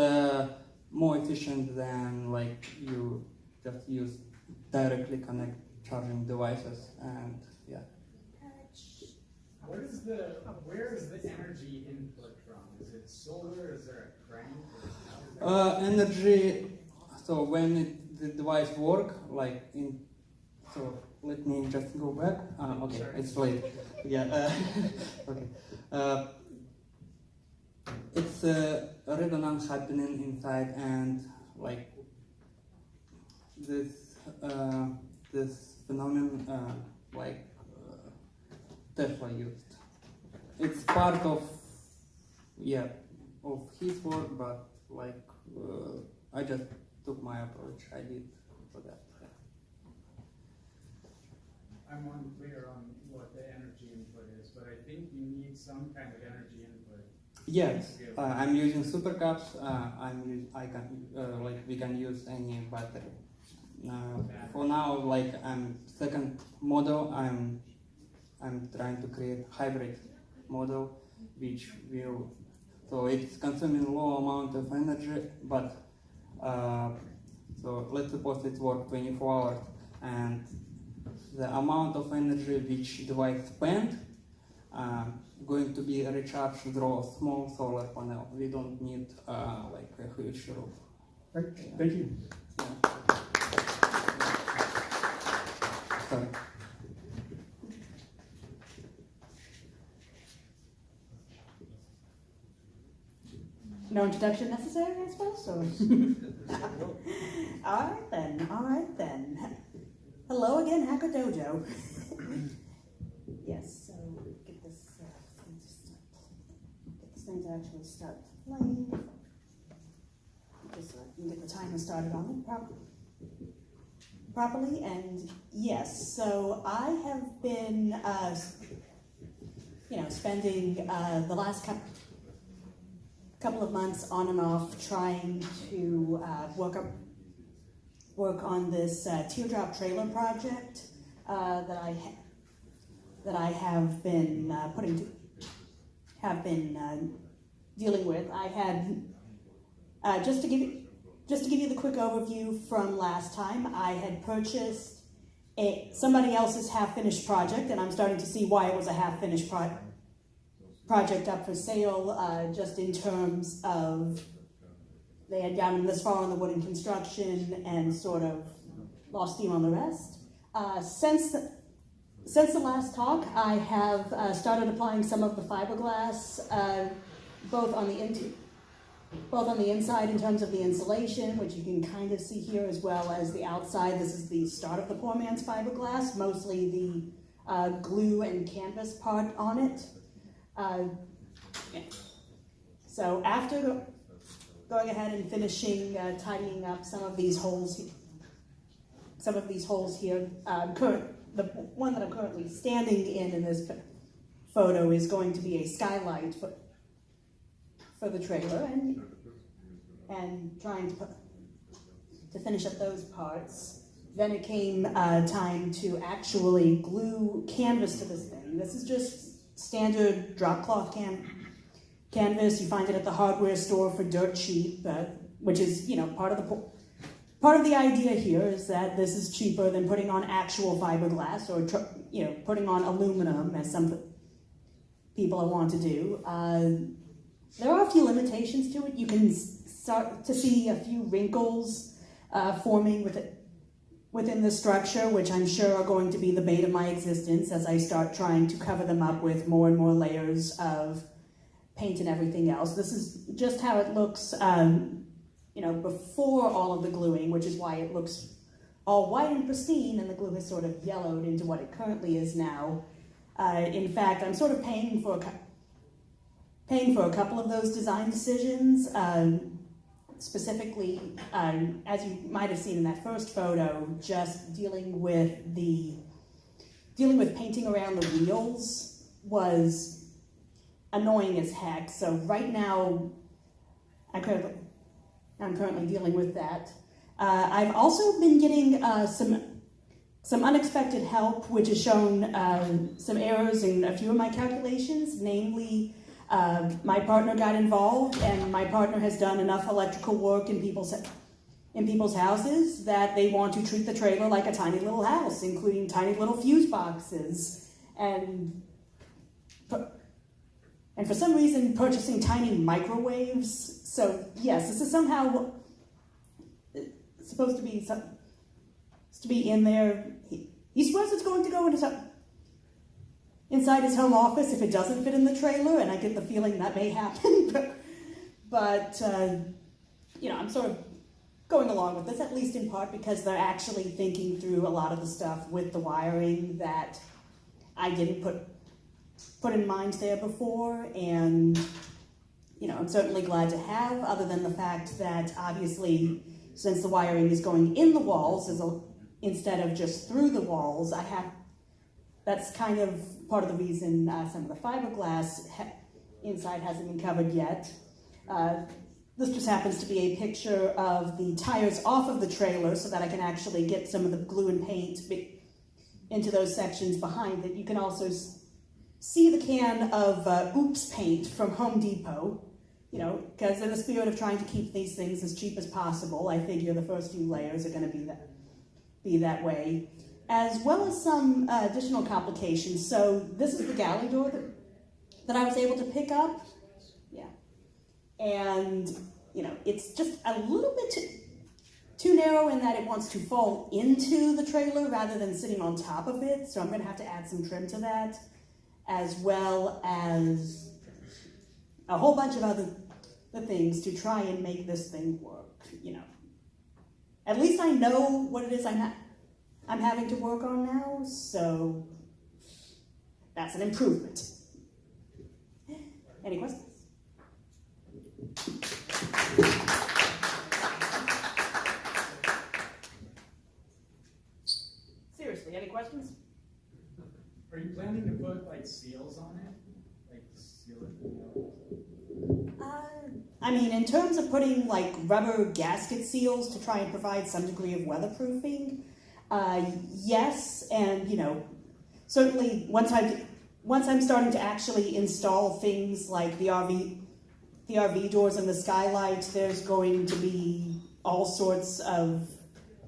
more efficient than like you just use directly connect charging devices, and yeah. Where is the energy input from? Is it solar? Is there a crank? Energy. So when the device work, so let me just go back. Okay, Sorry. it's late. Yeah. Okay. It's a resonance happening inside, and like this phenomenon, Tesla used. It's part of his work, but I just took my approach. I did for that. I'm unclear on what the energy input is, but I think you need some kind of energy input. Yes, I'm using super caps. We can use any battery. For now, I'm second model. I'm trying to create hybrid model, which will, so it's consuming low amount of energy, but so let's suppose it works 24 hours, and the amount of energy which device spend going to be recharged through a small solar panel. We don't need a huge roof. Right. Thank you. Yeah. Sorry. No introduction necessary, I suppose? Or? All right then. Hello again, Hacker Dojo. Yes, so get this thing to actually start playing. Just so I can get the timer started on it properly. And yes, so I have been, spending the last couple of months on and off trying to work on this teardrop trailer project that I have been dealing with. I had just to give you the quick overview from last time. I had purchased somebody else's half-finished project, and I'm starting to see why it was a half-finished project up for sale, just in terms of they had gotten this far on the wooden construction and sort of lost steam on the rest. Since the last talk, I have started applying some of the fiberglass, both on the inside in terms of the insulation, which you can kind of see here, as well as the outside. This is the start of the poor man's fiberglass, mostly the glue and canvas part on it. So after going ahead and finishing tidying up some of these holes here, the one that I'm currently standing in this photo is going to be a skylight for the trailer, and trying to finish up those parts. Then it came time to actually glue canvas to this thing. This is just standard drop cloth canvas. You find it at the hardware store for dirt cheap, which is, part of the idea here is that this is cheaper than putting on actual fiberglass or putting on aluminum, as some people want to do. There are a few limitations to it. You can start to see a few wrinkles forming within the structure, which I'm sure are going to be the bane of my existence as I start trying to cover them up with more and more layers of paint and everything else. This is just how it looks, before all of the gluing, which is why it looks all white and pristine, and the glue has sort of yellowed into what it currently is now. In fact, I'm sort of paying for a couple of those design decisions. specifically, as you might have seen in that first photo, just dealing with painting around the wheels was annoying as heck. So right now, I'm currently dealing with that. I've also been getting some unexpected help, which has shown some errors in a few of my calculations. Namely, my partner got involved, and my partner has done enough electrical work in people's houses that they want to treat the trailer like a tiny little house, including tiny little fuse boxes, and for some reason purchasing tiny microwaves. So yes, this is somehow supposed to be in there. He swears it's going to go inside his home office if it doesn't fit in the trailer, and I get the feeling that may happen. but I'm sort of going along with this, at least in part because they're actually thinking through a lot of the stuff with the wiring that I didn't put in mind there before, and I'm certainly glad to have, other than the fact that obviously, since the wiring is going in the walls instead of just through the walls, that's kind of part of the reason some of the fiberglass inside hasn't been covered yet. This just happens to be a picture of the tires off of the trailer so that I can actually get some of the glue and paint into those sections behind it. You can also see the can of Oops paint from Home Depot, because in the spirit of trying to keep these things as cheap as possible, I figure the first few layers are going to be that way, as well as some additional complications. So this is the galley door that I was able to pick up. Yeah. And, it's just a little bit too narrow in that it wants to fall into the trailer rather than sitting on top of it. So I'm going to have to add some trim to that, as well as a whole bunch of other things to try and make this thing work. At least I know what it is I'm having to work on now, so that's an improvement. Any questions? Seriously, any questions? Are you planning to put like seals on it? Like seal it? In terms of putting like rubber gasket seals to try and provide some degree of weatherproofing, yes, and certainly once I'm starting to actually install things like the RV doors and the skylight, there's going to be all sorts of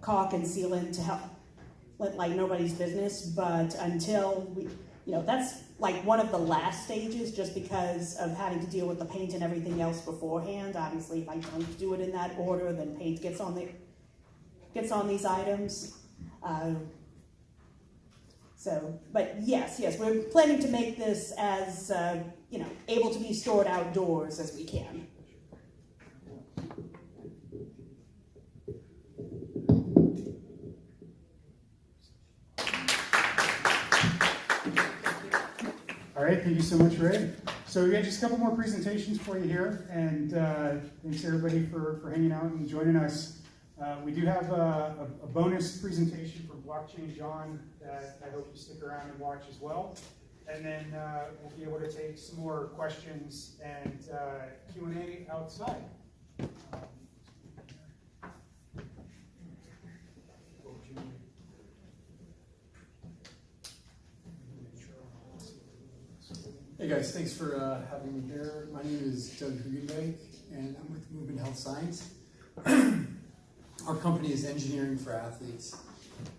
caulk and sealant to help, like nobody's business. But until we, that's like one of the last stages, just because of having to deal with the paint and everything else beforehand. Obviously, if I don't do it in that order, then paint gets on these items. But yes, we're planning to make this as able to be stored outdoors as we can. All right, thank you so much, Ray. So we got just a couple more presentations for you here, and thanks everybody for hanging out and joining us. We do have a bonus presentation from Blockchain John that I hope you stick around and watch as well. And then we'll be able to take some more questions and Q&A outside. Hey guys, thanks for having me here. My name is Doug Hugenbeck, and I'm with Movement Health Science. Our company is Engineering for Athletes.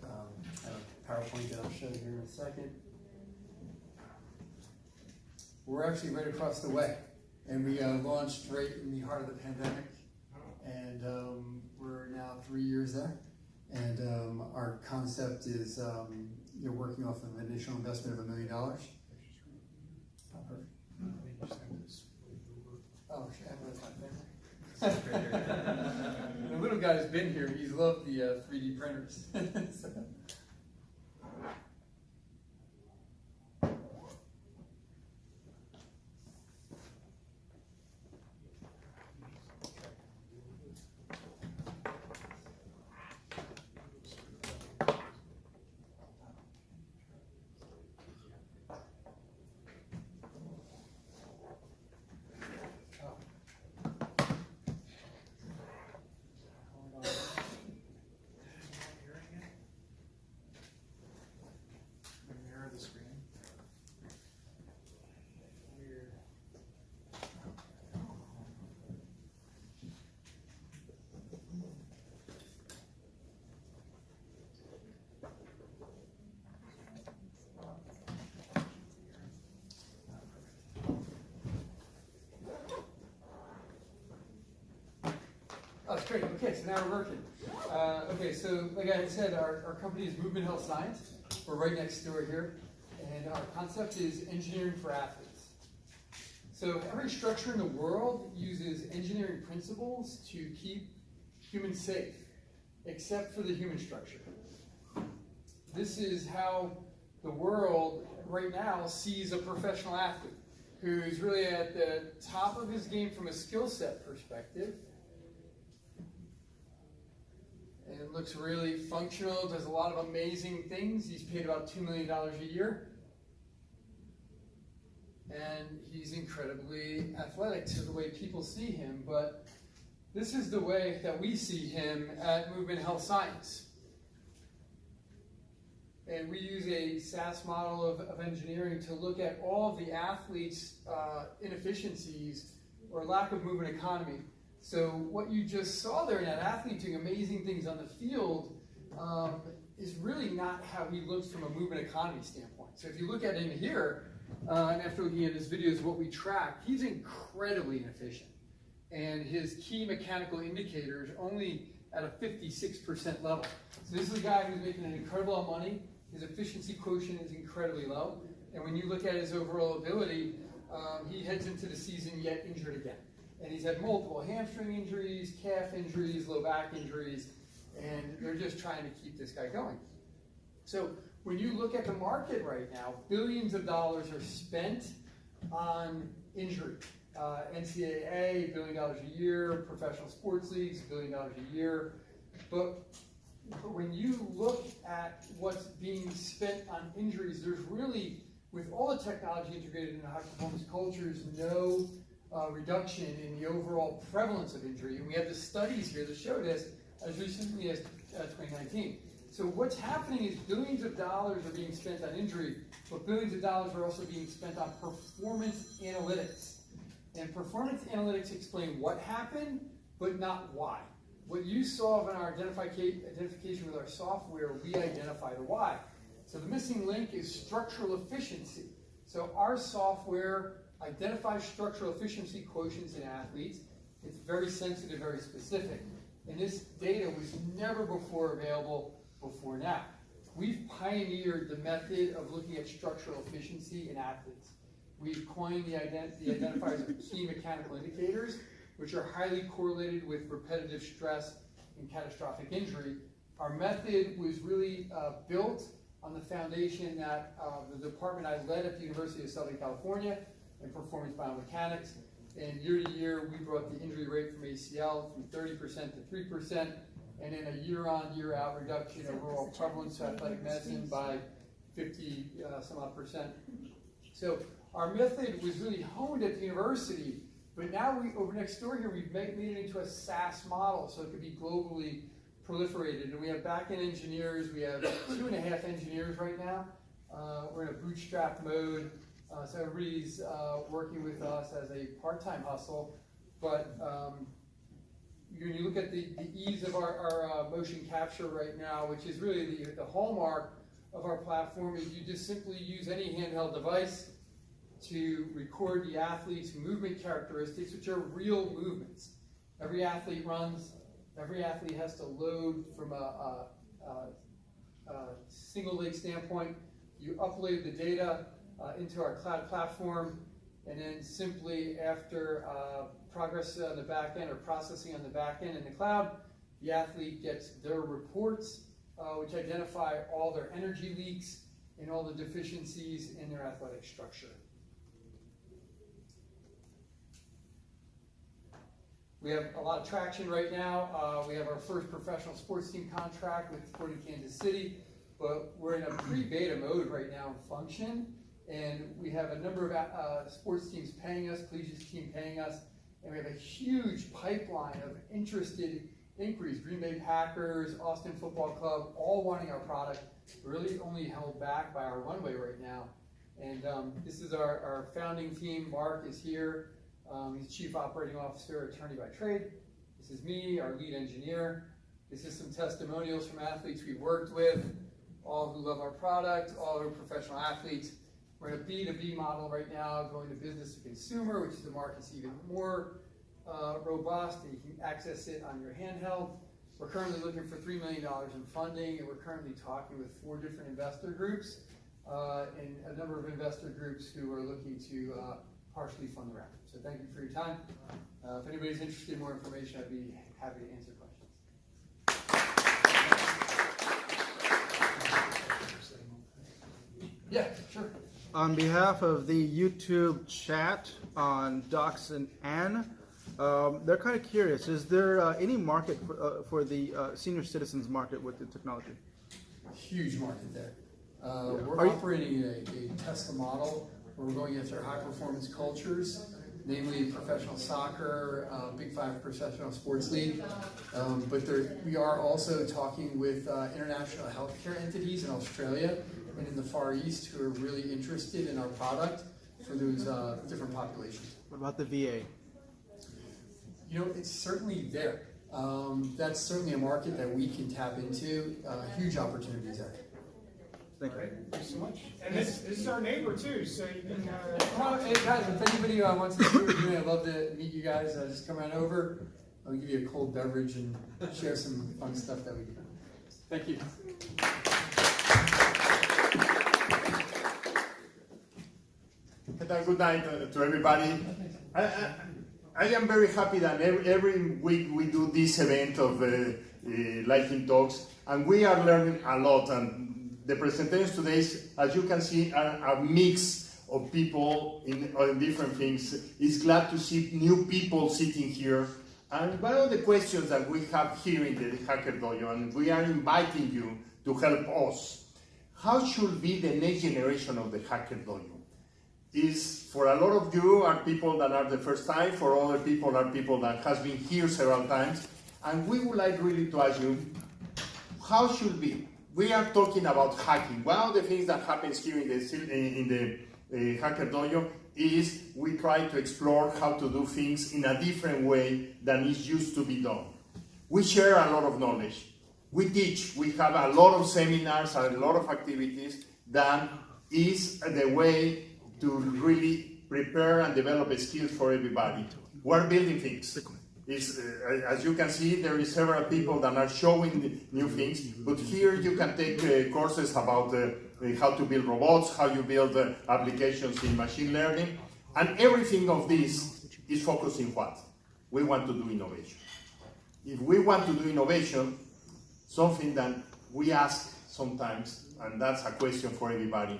I have a PowerPoint that I'll show you here in a second. We're actually right across the way, and we launched right in the heart of the pandemic, and we're now 3 years there. And our concept is you're working off of an initial investment of $1 million. Oh, shit. The little guy's been here. He's loved the 3D printers. Great. Okay, so now we're working. Okay, so like I said, our company is Movement Health Science. We're right next door here. And our concept is engineering for athletes. So every structure in the world uses engineering principles to keep humans safe, except for the human structure. This is how the world right now sees a professional athlete who's really at the top of his game from a skill set perspective. And it looks really functional, does a lot of amazing things. He's paid about $2 million a year. And he's incredibly athletic to the way people see him, but this is the way that we see him at Movement Health Science. And we use a SaaS model of engineering to look at all of the athletes' inefficiencies or lack of movement economy. So what you just saw there in that athlete doing amazing things on the field is really not how he looks from a movement economy standpoint. So if you look at him here, and after looking at his videos, what we track, he's incredibly inefficient. And his key mechanical indicators only at a 56% level. So this is a guy who's making an incredible amount of money. His efficiency quotient is incredibly low. And when you look at his overall ability, he heads into the season yet injured again. And he's had multiple hamstring injuries, calf injuries, low back injuries, and they're just trying to keep this guy going. So when you look at the market right now, billions of dollars are spent on injury. NCAA, $1 billion a year, professional sports leagues, $1 billion a year. But when you look at what's being spent on injuries, there's really, with all the technology integrated into high performance cultures, no reduction in the overall prevalence of injury. And we have the studies here that show this as recently as 2019. So what's happening is billions of dollars are being spent on injury, but billions of dollars are also being spent on performance analytics. And performance analytics explain what happened, but not why. What you saw in our identification with our software, we identify the why. So the missing link is structural efficiency. So our software identifies structural efficiency quotients in athletes. It's very sensitive, very specific. And this data was never before available before now. We've pioneered the method of looking at structural efficiency in athletes. We've coined the identifiers of key mechanical indicators, which are highly correlated with repetitive stress and catastrophic injury. Our method was really built on the foundation that the department I led at the University of Southern California in performance biomechanics. And year to year, we brought the injury rate from ACL from 30% to 3%, and then a year-on, year-out reduction overall prevalence of athletic medicine by 50 some odd percent. So our method was really honed at the university, but now over next door here, we've made it into a SaaS model so it could be globally proliferated. And we have back-end engineers. We have 2.5 engineers right now. We're in a bootstrap mode. So everybody's working with us as a part-time hustle. But when you look at the ease of our motion capture right now, which is really the hallmark of our platform, is you just simply use any handheld device to record the athlete's movement characteristics, which are real movements. Every athlete runs. Every athlete has to load from a single leg standpoint. You upload the data into our cloud platform, and then simply after progress on the back end or processing on the back end in the cloud, the athlete gets their reports, which identify all their energy leaks and all the deficiencies in their athletic structure. We have a lot of traction right now. We have our first professional sports team contract with Sporting Kansas City, but we're in a pre-beta mode right now in function, and we have a number of sports teams paying us, collegiate team paying us, and we have a huge pipeline of interested inquiries. Green Bay Packers, Austin Football Club, all wanting our product. We're really only held back by our runway right now. And this is our founding team. Mark is here. He's Chief Operating Officer, attorney by trade. This is me, our lead engineer. This is some testimonials from athletes we've worked with, all who love our product, all who are professional athletes. We're in a B2B model right now, going to business to consumer, which is the market's even more robust, and you can access it on your handheld. We're currently looking for $3 million in funding, and we're currently talking with 4 different investor groups and a number of investor groups who are looking to partially fund the round. So thank you for your time. If anybody's interested in more information, I'd be happy to answer questions. Yeah, sure. On behalf of the YouTube chat on Docs and Ann, they're kind of curious. Is there any market for the senior citizens market with the technology? Huge market there. We're operating a Tesla model where we're going after high performance cultures, namely professional soccer, Big 5 professional sports league. But we are also talking with international healthcare entities in Australia and in the Far East who are really interested in our product for those different populations. What about the VA? You know, it's certainly there. That's certainly a market that we can tap into. Huge opportunities there. Thank you. Thank you so much. And this is our neighbor too, so you can. Hey guys, if anybody wants to see what we're doing, I'd love to meet you guys. Just come right over. I'll give you a cold beverage and share some fun stuff that we do. Thank you. Good night to everybody. I am very happy that every week we do this event of Lightning Talks, and we are learning a lot. And the presentations today, as you can see, are a mix of people on different things. It's glad to see new people sitting here. And one of the questions that we have here in the Hacker Dojo, and we are inviting you to help us, how should be the next generation of the Hacker Dojo? Is for a lot of you are people that are the first time, for other people are people that has been here several times, and we would like really to ask you, how should be? We are talking about hacking. One of the things that happens here in the Hacker Dojo is we try to explore how to do things in a different way than is used to be done. We share a lot of knowledge. We teach. We have a lot of seminars and a lot of activities that is the way to really prepare and develop skills for everybody. We're building things. As you can see, there is several people that are showing new things, but here you can take courses about how to build robots, how you build applications in machine learning, and everything of this is focusing what? We want to do innovation. If we want to do innovation, something that we ask sometimes, and that's a question for everybody,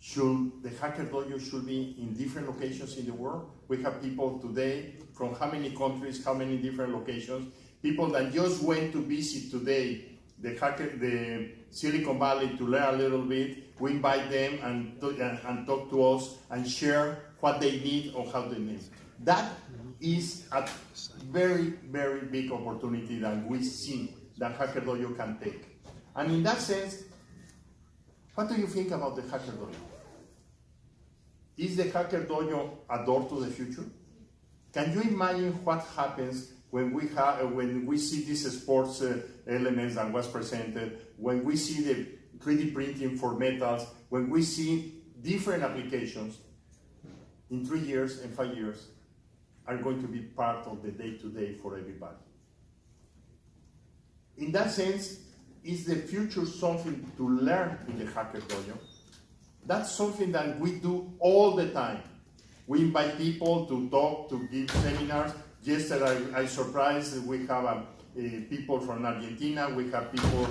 should the Hacker Dojo should be in different locations in the world? We have people today from how many countries, how many different locations, people that just went to visit today the Silicon Valley to learn a little bit. We invite them and talk to us and share what they need or how they need. That is a very, very big opportunity that we see that Hacker Dojo can take. And in that sense, what do you think about the Hacker Dojo? Is the Hacker Dojo a door to the future? Can you imagine what happens when we see these sports elements that was presented, when we see the 3D printing for metals, when we see different applications in 3 years and 5 years are going to be part of the day-to-day for everybody. In that sense, is the future something to learn in the Hacker Dojo? That's something that we do all the time. We invite people to talk, to give seminars. Yesterday, I surprised, we have people from Argentina, we have people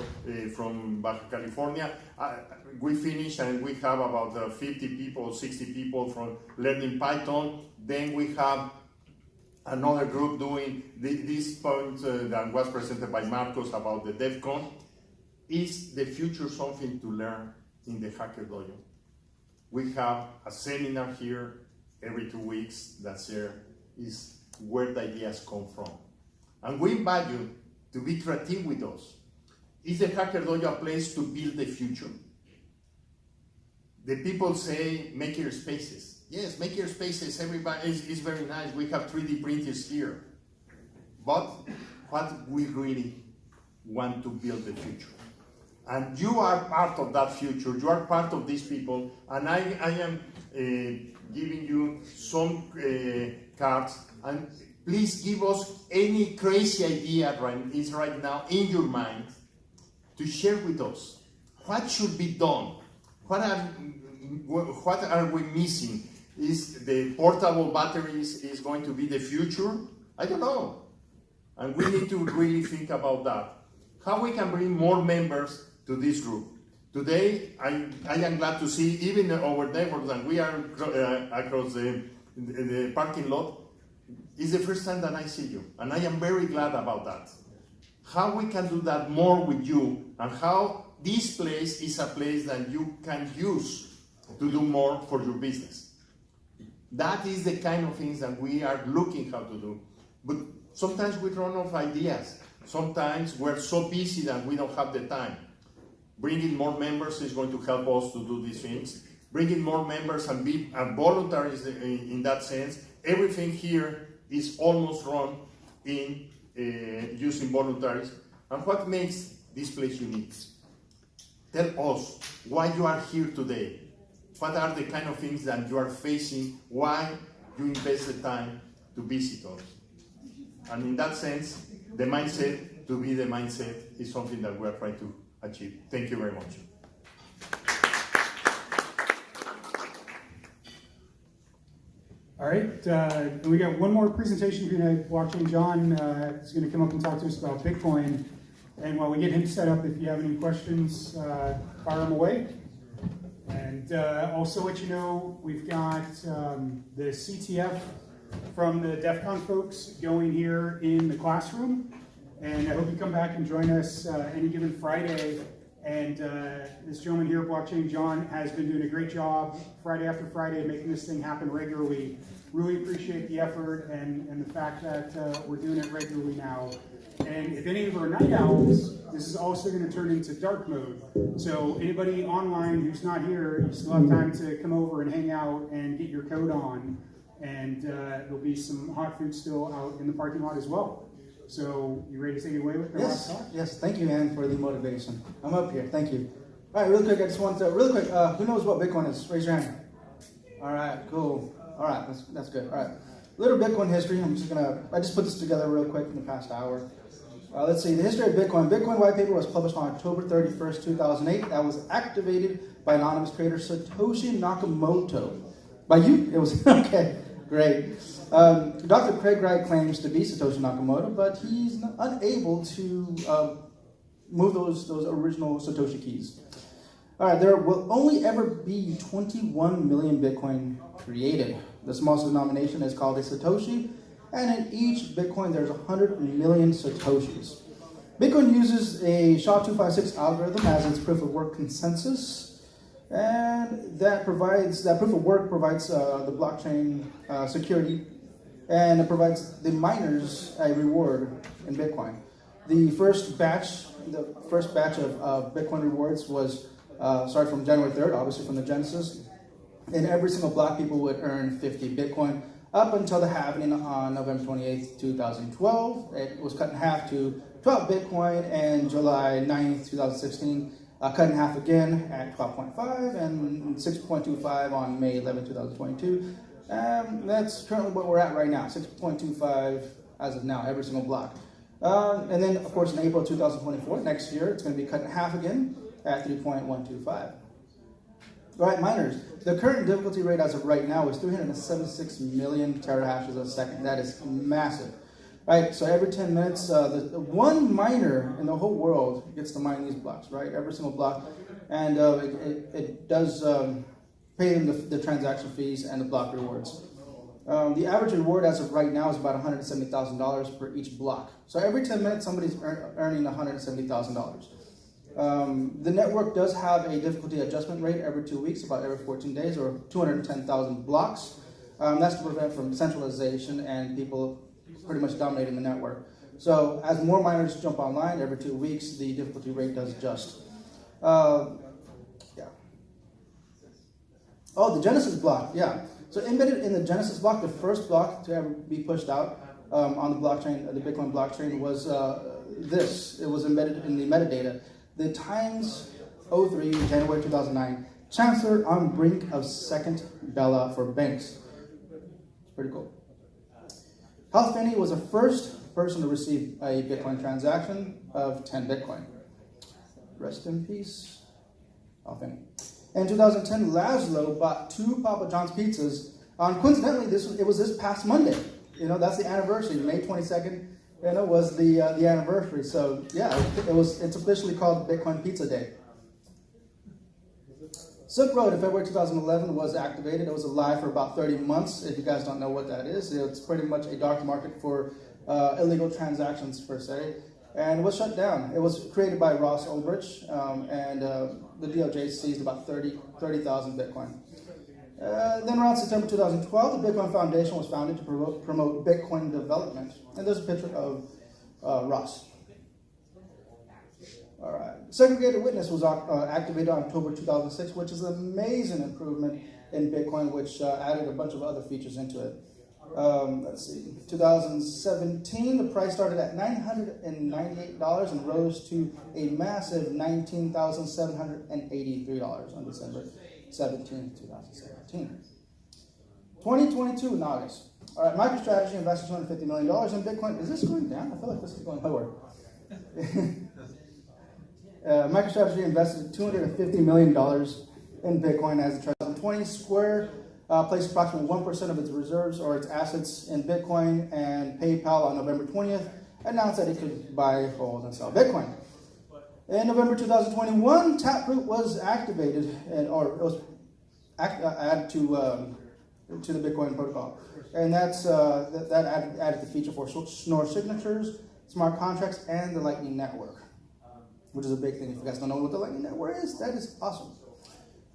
from Baja California. We finish and we have about 50 people, 60 people from learning Python. Then we have another group doing this point that was presented by Marcos about the DevCon. Is the future something to learn in the Hacker Dojo? We have a seminar here every 2 weeks that's there, is where the ideas come from. And we invite you to be creative with us. Is the Hacker Dojo a place to build the future? The people say maker spaces. Yes, maker spaces, everybody is very nice. We have 3D printers here. But what we really want to build the future. And you are part of that future, you are part of these people, and I am giving you some cards, and please give us any crazy idea right now in your mind to share with us. What should be done? What are we missing? Is the portable batteries is going to be the future? I don't know. And we need to really think about that. How we can bring more members to this group. Today, I am glad to see even our neighbors, and we are across the parking lot. It's the first time that I see you, and I am very glad about that. How we can do that more with you, and how this place is a place that you can use to do more for your business. That is the kind of things that we are looking how to do. But sometimes we run out of ideas. Sometimes we're so busy that we don't have the time. Bringing more members is going to help us to do these things. Bringing more members and be voluntaries in that sense. Everything here is almost run in using voluntaries. And what makes this place unique? Tell us why you are here today. What are the kind of things that you are facing? Why you invest the time to visit us? And in that sense, the mindset to be the mindset is something that we are trying to achieve. Thank you very much. All right, we got one more presentation for tonight. Blockchain John is going to come up and talk to us about Bitcoin. And while we get him set up, if you have any questions, fire them away. And also let you know, we've got the CTF from the DEF CON folks going here in the classroom. And I hope you come back and join us any given Friday. And this gentleman here, Blockchain John, has been doing a great job Friday after Friday making this thing happen regularly. Really appreciate the effort and the fact that we're doing it regularly now. And if any of our night owls, this is also going to turn into dark mode. So anybody online who's not here, you still have time to come over and hang out and get your coat on. And there'll be some hot food still out in the parking lot as well. So you ready to take it away with the last talk? Yes, thank you, Ann, for the motivation. I'm up here, thank you. All right, really quick, I just want to, really quick, who knows what Bitcoin is? Raise your hand. All right, cool. All right, that's good. All right, little Bitcoin history. I just put this together real quick in the past hour. Let's see, the history of Bitcoin. Bitcoin white paper was published on October 31st, 2008. That was activated by anonymous creator Satoshi Nakamoto. By you? It was, okay, great. Dr. Craig Wright claims to be Satoshi Nakamoto, but he's unable to move those original Satoshi keys. All right, there will only ever be 21 million Bitcoin created. The smallest denomination is called a Satoshi, and in each Bitcoin there's 100 million Satoshis. Bitcoin uses a SHA-256 algorithm as its proof of work consensus, and that proof of work provides the blockchain security, and it provides the miners a reward in Bitcoin. The first batch of Bitcoin rewards was started from January 3rd, obviously from the Genesis, and every single block people would earn 50 Bitcoin up until the halving on November 28th, 2012. It was cut in half to 12 Bitcoin, and July 9th, 2016, cut in half again at 12.5 and 6.25 on May 11th, 2022. That's currently what we're at right now, 6.25 as of now, every single block. And then, of course, in April 2024, next year, it's going to be cut in half again at 3.125. All right, miners. The current difficulty rate as of right now is 376 million terahashes a second. That is massive. Right, so every 10 minutes, one miner in the whole world gets to mine these blocks, right? Every single block. And it does pay them the transaction fees and the block rewards. The average reward as of right now is about $170,000 per each block. So every 10 minutes, somebody's earning $170,000. The network does have a difficulty adjustment rate every 2 weeks, about every 14 days, or 210,000 blocks. That's to prevent from centralization and people pretty much dominating the network. So as more miners jump online every 2 weeks, the difficulty rate does adjust. Yeah. Oh, the Genesis block, yeah. So embedded in the Genesis block, the first block to ever be pushed out on the blockchain, the Bitcoin blockchain, was this. It was embedded in the metadata. The Times 03, January 2009, Chancellor on brink of second bailout for banks. It's pretty cool. Hal Finney was the first person to receive a Bitcoin transaction of 10 Bitcoin. Rest in peace, Hal Finney. In 2010, Laszlo bought 2 Papa John's pizzas. Coincidentally, it was this past Monday. That's the anniversary, May 22nd. Was the anniversary. So yeah, it's officially called Bitcoin Pizza Day. Silk Road in February 2011 was activated. It was alive for about 30 months. If you guys don't know what that is, it's pretty much a dark market for illegal transactions per se. And it was shut down. It was created by Ross Ulbricht, and the DOJ seized about 30,000 Bitcoin. Then around September 2012, the Bitcoin Foundation was founded to promote Bitcoin development. And there's a picture of Ross. All right. Segregated witness was activated on October 2006, which is an amazing improvement in Bitcoin, which added a bunch of other features into it. Let's see. 2017, the price started at $998 and rose to a massive $19,783 on December 17, 2017. 2022 in August. All right, MicroStrategy invested $250 million in Bitcoin. Is this going down? I feel like this is going lower. MicroStrategy invested $250 million in Bitcoin as of 2020. Square placed approximately 1% of its reserves or its assets in Bitcoin, and PayPal on November 20th announced that it could buy, hold, and sell Bitcoin. In November 2021, Taproot was activated, it was added to the Bitcoin protocol, and that added the feature for Schnorr signatures, smart contracts, and the Lightning Network, which is a big thing. If you guys don't know what the Lightning Network is, that is awesome.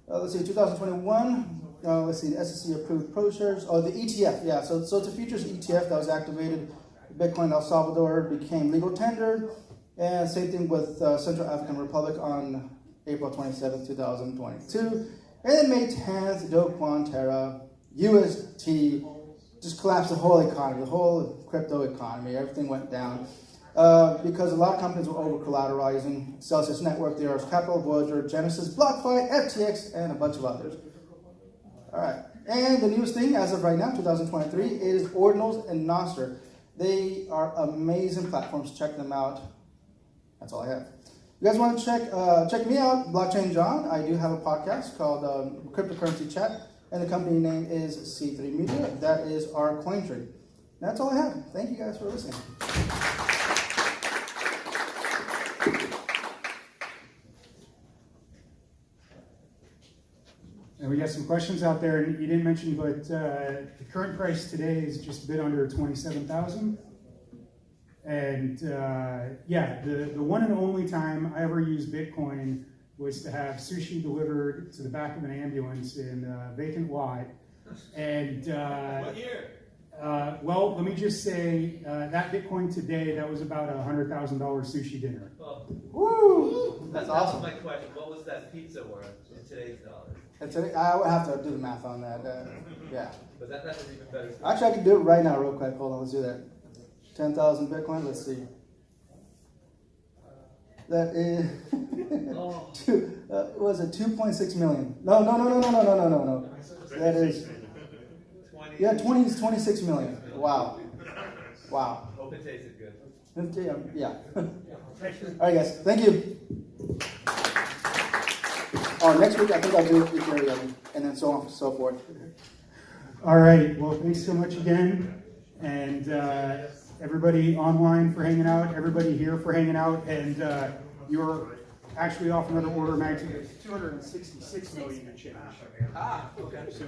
Let's see, 2021. Let's see, the SEC approved Pro Shares. Oh, the ETF, yeah. So it's a futures ETF that was activated. Bitcoin El Salvador became legal tender, and same thing with Central African Republic on April 27, 2022. And then May 10th, Do Kwon Terra, UST, just collapsed the whole economy, the whole crypto economy. Everything went down because a lot of companies were over collateralizing. Celsius Network, the Earth Capital, Voyager, Genesis, BlockFi, FTX, and a bunch of others. All right, and the newest thing as of right now, 2023, is Ordinals and Nostr. They are amazing platforms. Check them out. That's all I have. You guys want to check me out, Blockchain John. I do have a podcast called Cryptocurrency Chat, and the company name is C3 Media. That is our coin tree. That's all I have. Thank you guys for listening. And we got some questions out there, and you didn't mention, but the current price today is just a bit under $27,000. And yeah, the one and only time I ever used Bitcoin was to have sushi delivered to the back of an ambulance in vacant lot. And What year? Well, let me just say that Bitcoin today, that was about a $100,000 sushi dinner. Well, Woo! That's awesome. That was my question. What was that pizza worth in today's dollars? I would have to do the math on that. Yeah. But that's an even better story. Actually, I can do it right now, real quick. Hold on, let's do that. 10,000 Bitcoin. Let's see. That is was it 2.6 million? No. That is 26 million. Wow. Hope it tasted good. Yeah. All right, guys. Thank you. Next week, I think I'll do Ethereum, and then so on and so forth. All right. Well, thanks so much again. And everybody online for hanging out, everybody here for hanging out, and you're actually off another order of magnitude of 266 million and change. Okay. So,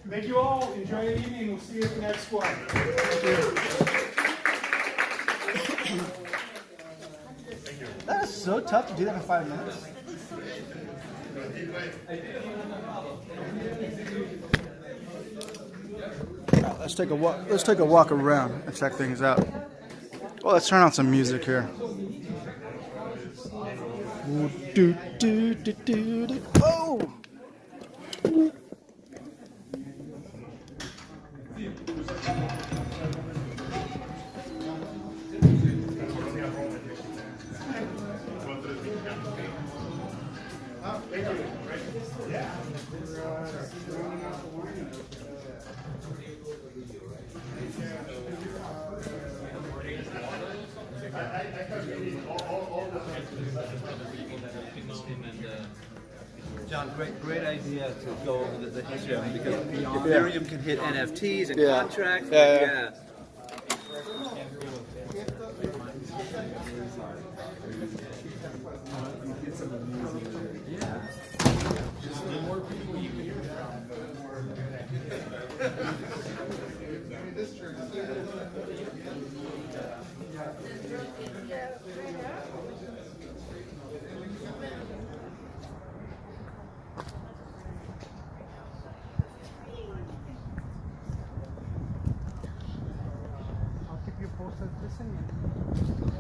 thank you all. Enjoy your evening. We'll see you at the next one. Thank you. That is so tough to do that in 5 minutes. Let's take a walk. Let's take a walk around and check things out. Well, let's turn on some music here. Oh! Yeah. him and John, great idea to go over the history of it, because Ethereum can hit NFTs and contracts. Yeah. I'll keep you posted. Listen.